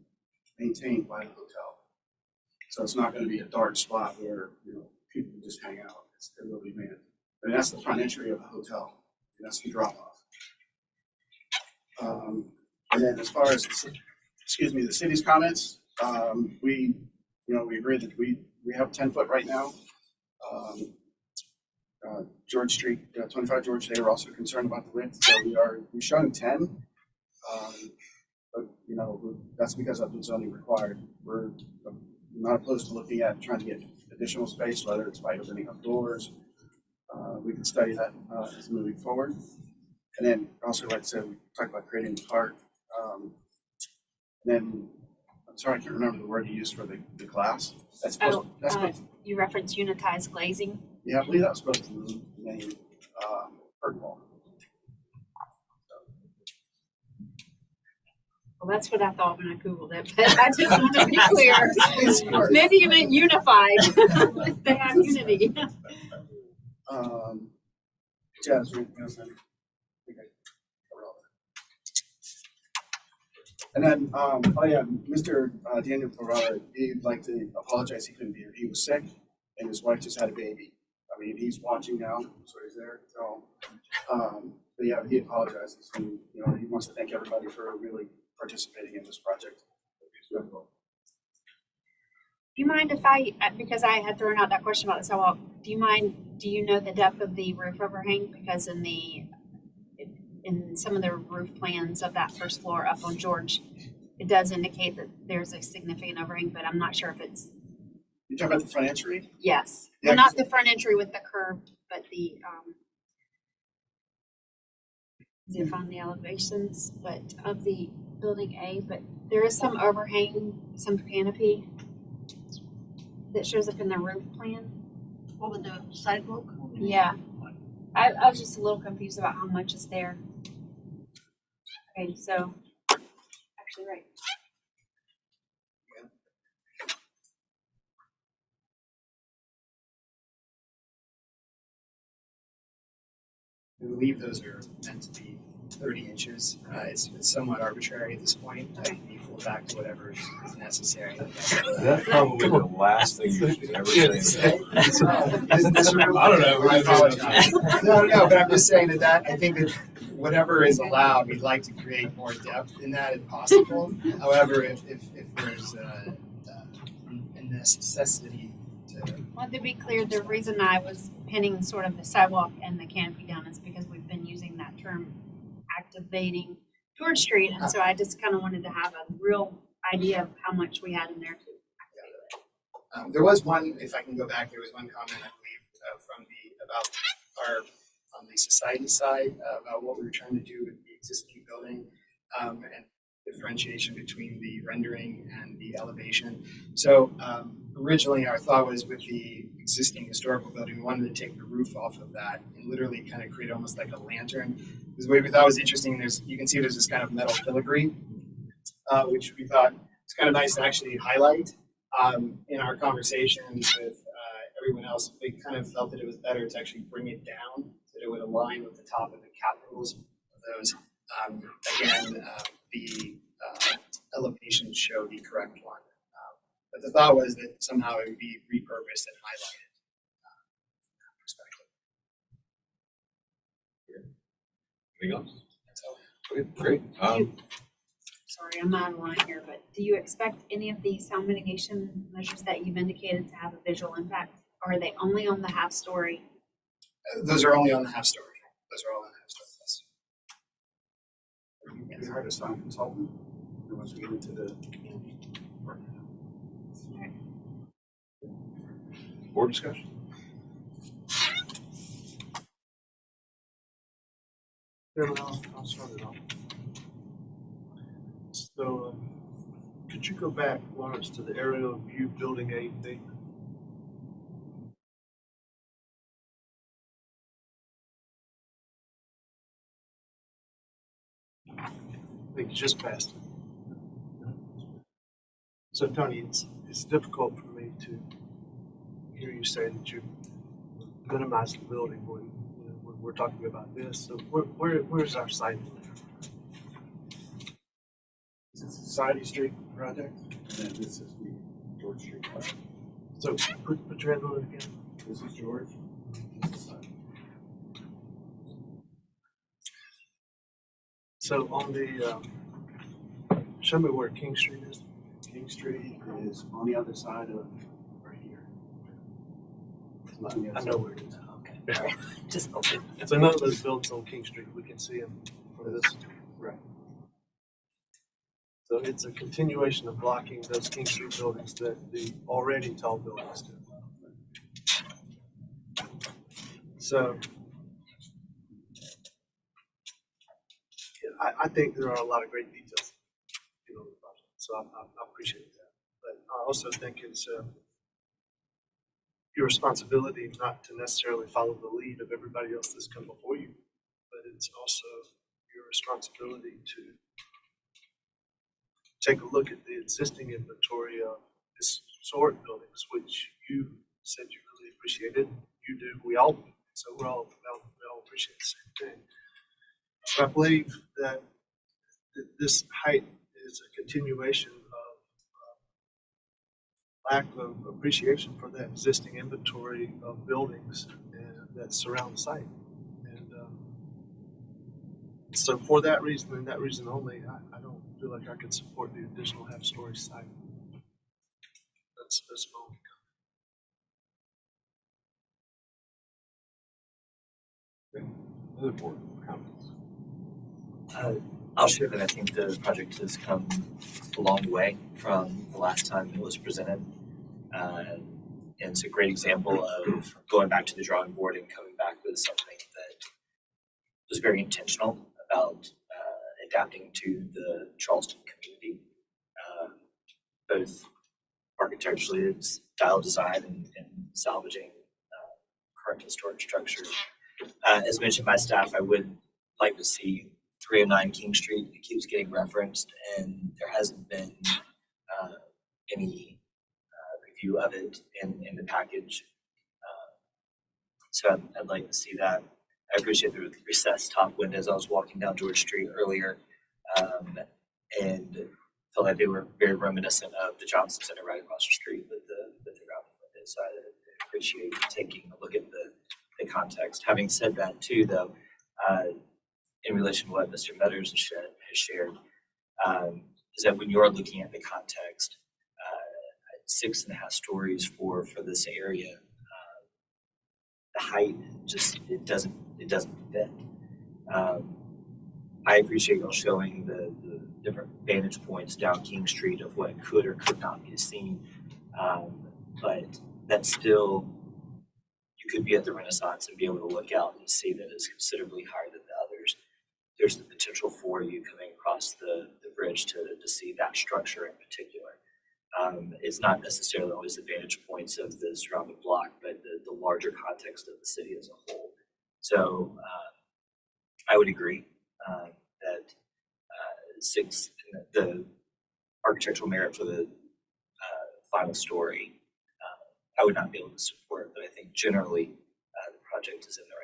maintained by the hotel. So it's not going to be a dark spot where people can just hang out. It will be manned. And that's the front entry of the hotel. And that's the drop off. And then as far as the city's comments, we agree that we have 10 foot right now. George Street, 25 George, they were also concerned about the width, so we're showing 10. But that's because of the zoning required. We're not opposed to looking at trying to get additional space, whether it's by opening up doors. We can study that as moving forward. And then also, like I said, we talked about creating a park. Then I'm sorry, I can't remember the word you used for the glass. You referenced unitized glazing. Yeah, I believe that was supposed to name curtain wall. Well, that's what I thought when I Googled it, but I just want to be clear. Maybe you meant unified. They have unity. Yeah, that's right. And then, Mr. Daniel Ferrara, he'd like to apologize. He couldn't be here. He was sick, and his wife just had a baby. He's watching now, so he's there. So, but yeah, he apologizes, and he wants to thank everybody for really participating in this project. Do you mind if because I had thrown out that question about the sidewalk, do you know the depth of the roof overhang? Because in some of the roof plans of that first floor up on George, it does indicate that there's a significant overhang, but I'm not sure if it's. You're talking about the front entry? Yes. Yeah, well, not the front entry with the curve, but the on the elevations, but of the building A, but there is some overhang, some canopy that shows up in the roof plan. Over the sidewalk? Yeah. I was just a little confused about how much is there. Okay, so actually right. I believe those are meant to be 30 inches. It's somewhat arbitrary at this point. You pull back to whatever is necessary. That's probably the last thing you should ever say. I don't know. I apologize. No, but I'm just saying that I think that whatever is allowed, we'd like to create more depth in that if possible. However, if there's a necessity to. Well, to be clear, the reason I was pinning sort of the sidewalk and the canopy down is because we've been using that term activating George Street, and so I just kind of wanted to have a real idea of how much we had in there to activate it. There was one, if I can go back, there was one comment I believe about our on the society side about what we were trying to do with the existing building and differentiation between the rendering and the elevation. So Originally, our thought was with the existing historical building, we wanted to take the roof off of that and literally kind of create almost like a lantern. Because what we thought was interesting, you can see there's this kind of metal filigree, which we thought was kind of nice to actually highlight. In our conversations with everyone else, they kind of felt that it was better to actually bring it down, that it would align with the top of the capitals of those. The elevations show the correct one. But the thought was that somehow it would be repurposed and highlighted. Anything else? Okay, great. Sorry, I'm out of line here, but do you expect any of the sound mitigation measures that you've indicated to have a visual impact? Or are they only on the half story? Those are only on the half story. Those are all on the half story. Yes. We hired a sound consultant. And once we get into the Board discussion? Chairman, I'll start it off. So, could you go back, Lawrence, to the aerial view building 8B? I think you just passed it. So, Tony, it's difficult for me to hear you say that you minimize the building when we're talking about this. So, where's our site? This is Society Street project, and then this is the George Street project. So put your hand on it again. This is George. This is Society. So on the, show me where King Street is. King Street is on the other side of right here. It's not on the other I know where it is. Okay. Just okay. So none of those buildings on King Street, we can see them from this. Right. So it's a continuation of blocking those King Street buildings that the already tall buildings do. So I think there are a lot of great details in the project. So I appreciate that. But I also think it's your responsibility not to necessarily follow the lead of everybody else that's come before you, but it's also your responsibility to take a look at the existing inventory of historic buildings, which you said you really appreciated. You do, we all do. So we all appreciate the same thing. So I believe that this height is a continuation of lack of appreciation for that existing inventory of buildings that surround the site. And so for that reason and that reason only, I don't feel like I could support the additional half-story site. That's my only comment. Other board comments? I'll share that I think the project has come a long way from the last time it was presented. And it's a great example of going back to the drawing board and coming back with something that was very intentional about adapting to the Charleston community, both architecturally, style design, and salvaging current historic structures. As mentioned by staff, I would like to see 309 King Street. It keeps getting referenced, and there hasn't been any review of it in the package. So I'd like to see that. I appreciate the recessed top windows. I was walking down George Street earlier and felt like they were very reminiscent of the Johnson Center right across the street with the round windows. So I appreciate taking a look at the context. Having said that too, though, in relation to what Mr. Metters has shared, is that when you're looking at the context, 6.5 stories for this area, the height just it doesn't fit. I appreciate y'all showing the different vantage points down King Street of what could or could not be seen, but that's still, you could be at the Renaissance and be able to look out and see that it's considerably higher than the others. There's the potential for you coming across the bridge to see that structure in particular. is not necessarily always the vantage points of the surrounding block, but the larger context of the city as a whole. So I would agree that the architectural merit for the final story, I would not be able to support, but I think generally the project is in the right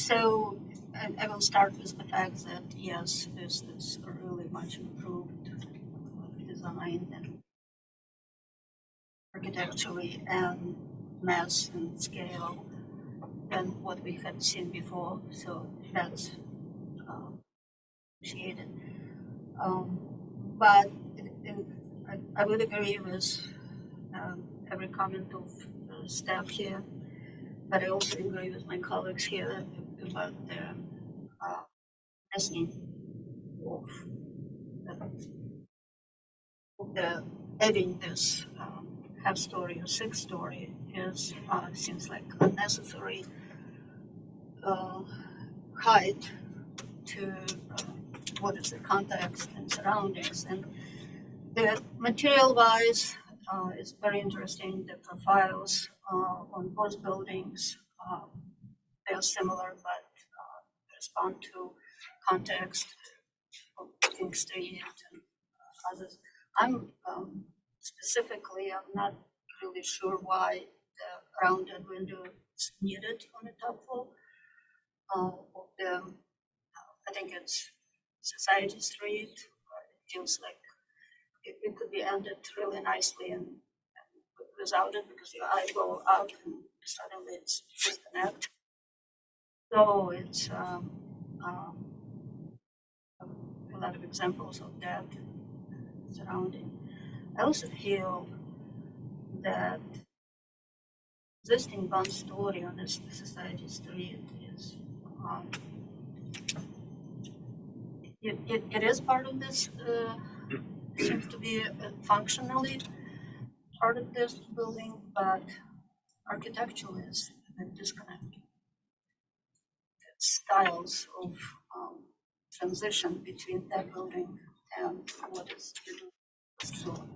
So I will start with the fact that yes, this is a really much improved design and architecturally and mass and scale than what we had seen before. So that's appreciated. But I would agree with every comment of staff here, but I also agree with my colleagues here about the asking of the adding this half-story or six-story is seems like unnecessary height to what is the context and surroundings. And the material-wise is very interesting. The profiles on both buildings, they're similar, but respond to context, King Street and others. I'm specifically, I'm not really sure why the rounded window is needed on the top floor. I think it's Society Street. It feels like it could be ended really nicely and without it, because your eye go out and suddenly it's disconnect. So it's a lot of examples of that surrounding. I also feel that existing one story on this Society Street is it is part of this. Seems to be functionally part of this building, but architecturally is a bit disconnected. Styles of transition between that building and what is so.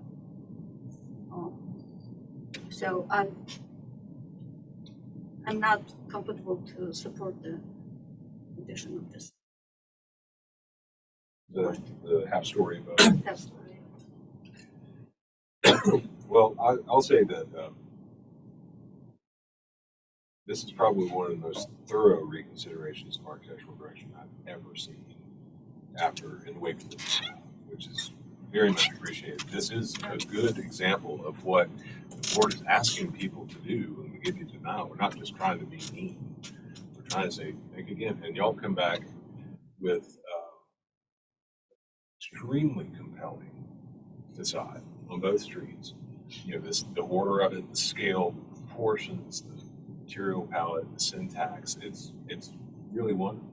So I'm not comfortable to support the addition of this. The half story above. Half story. Well, I'll say that this is probably one of the most thorough reconsiderations of architectural direction I've ever seen in the wake of this, which is very much appreciated. This is a good example of what the board is asking people to do when we give you denial. We're not just trying to be mean. We're trying to say, think again, and y'all come back with extremely compelling facade on both streets. You know, the order of it, the scale, the proportions, the material palette, the syntax. It's really wonderful.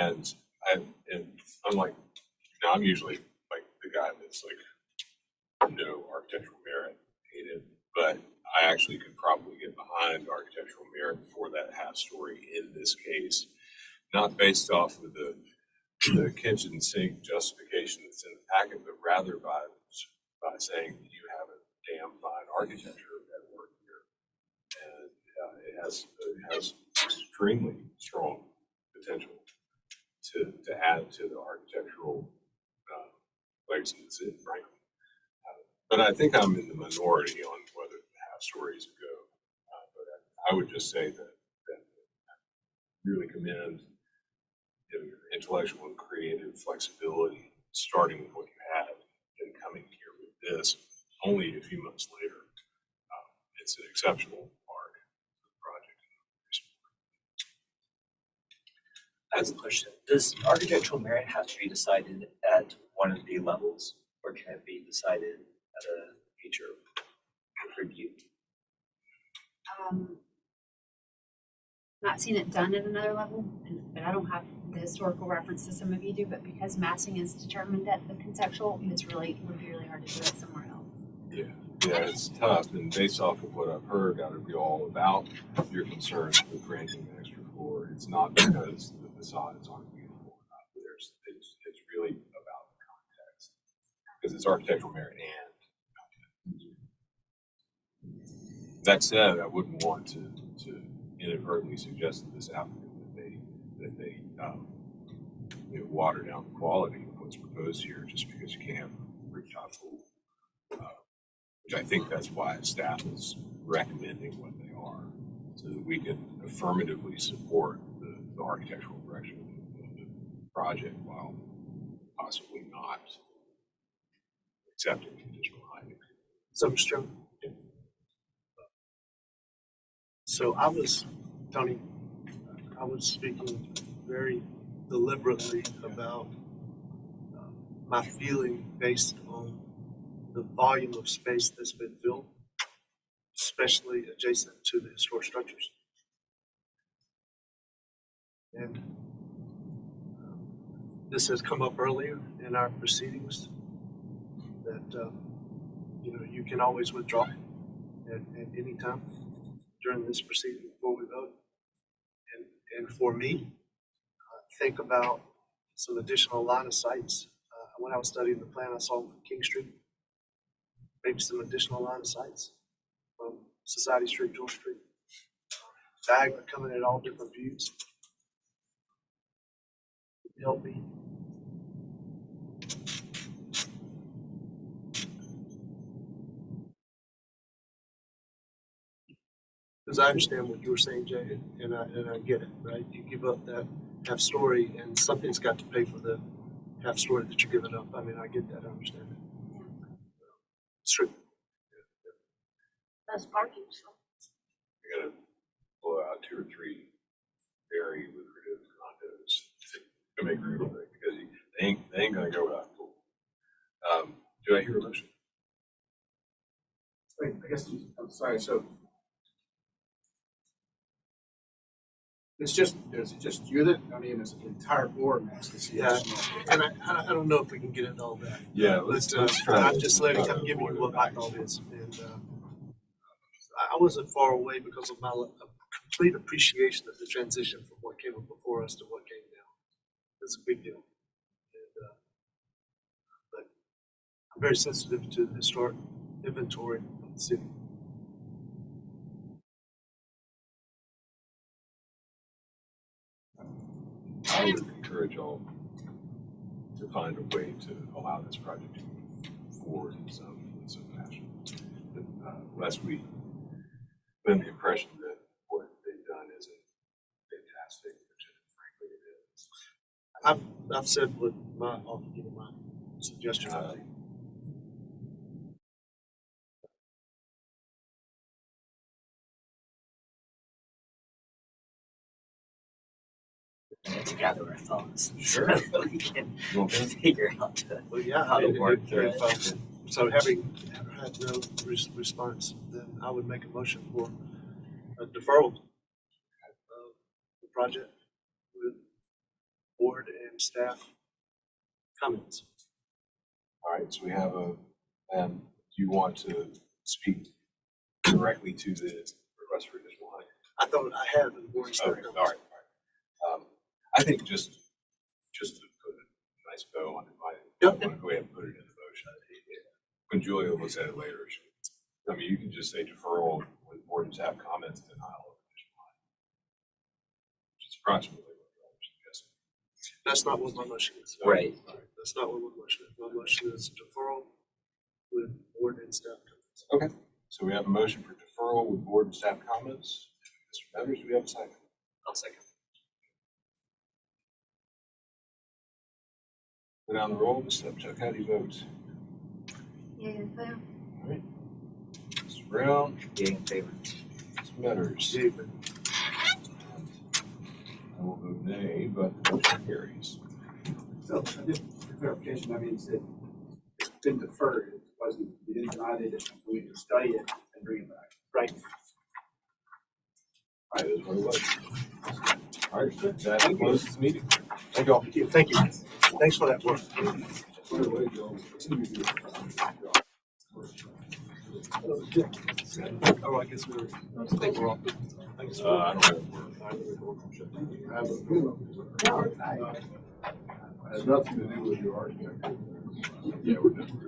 And unlike, now I'm usually like the guy that's like no architectural merit, hate it, but I actually could probably get behind architectural merit for that half story in this case, not based off of the kitchen sink justification that's in the packet, but rather by saying that you have a damn fine architecture at work here, and it has extremely strong potential to add to the architectural legacy of the city, frankly. But I think I'm in the minority on whether the half stories go. But I would just say that I really commend your intellectual and creative flexibility, starting with what you had and coming here with this only a few months later. It's an exceptional arc of the project. I have a question. Does architectural merit have to be decided at one of the levels, or can it be decided at a future review? Not seen it done at another level, but I don't have the historical references some of you do, but because massing is determined at the conceptual, would be really hard to do it somewhere else. Yeah. Yeah, it's tough, and based off of what I've heard out of you all about your concerns with granting the extra floor, it's not because the facades aren't beautiful. It's really about the context, because it's architectural merit and that said, I wouldn't want to inadvertently suggest to this applicant that they water down the quality of what's proposed here just because you can't have a rooftop pool. Which I think that's why staff is recommending what they are, so that we can affirmatively support the architectural direction of the project while possibly not accepting conditional hiding. So, Mr. Chairman. So Tony, I was speaking very deliberately about my feeling based on the volume of space that's been filled, especially adjacent to the historic structures. And this has come up earlier in our proceedings that you can always withdraw at any time during this proceeding before we vote. And for me, think about some additional line of sights. When I was studying the plan, I saw from King Street, maybe some additional line of sights from Society Street, George Street. Diagonal coming at all different views. Help me. Because I understand what you were saying, Jay, and I get it, right? You give up that half story, and something's got to pay for the half story that you're giving up. I mean, I get that. I understand it. It's true. That's parking, so. You gotta blow out 2 or 3 very lucrative condos to make room for it, because they ain't gonna go without a pool. Do I hear a motion? Wait, I guess, I'm sorry, so it's just you that, I mean, it's the entire board wants to see. Yeah, and I don't know if we can get into all that. Yeah, let's try. I'm just letting I'm giving you what my thought is, and I wasn't far away because of my complete appreciation of the transition from what came up before us to what came now. It's a big deal, and but I'm very sensitive to the historic inventory of the city. I would encourage all to find a way to allow this project to move forward in some fashion. But, lest we win the impression that what they've done isn't fantastic, which frankly it is. I've said what my suggestion would be. To gather our thoughts. Sure. So we can figure out how to work through it. So having had no response, then I would make a motion for a deferral of the project with board and staff comments. All right, so we have do you want to speak directly to the request for additional height? I thought I had the board and staff Okay, all comments. right. I think just to put a nice bow on it, I want to go ahead and put it in the motion. When Julia looks at it later, you can just say deferral with board and staff comments, denial of additional height, which is approximately what you're suggesting. That's not what my motion is. Right. That's not what my motion is. My motion is deferral with board and staff comments. Okay. So we have a motion for deferral with board and staff comments. Mr. Metters, do we have a second? I'll second. Go down the roll, Ms. Stepchuk, how do you vote? Yeah, in favor. All right. Mr. Brown? Yea in favor. Mr. Metters? Yea. I will vote nay, but the motion carries. So, just for clarification, I mean, it's been deferred, it wasn't, you didn't deny it, we can study it and bring it back. Right. All right, that's what it was. All right, good. That closes this meeting. Thank you all. Thank you. Thanks for that work. Oh, I guess we're, I think we're off. I guess I don't know. I have a feeling. Has nothing to do with your architecture. Yeah, we're done.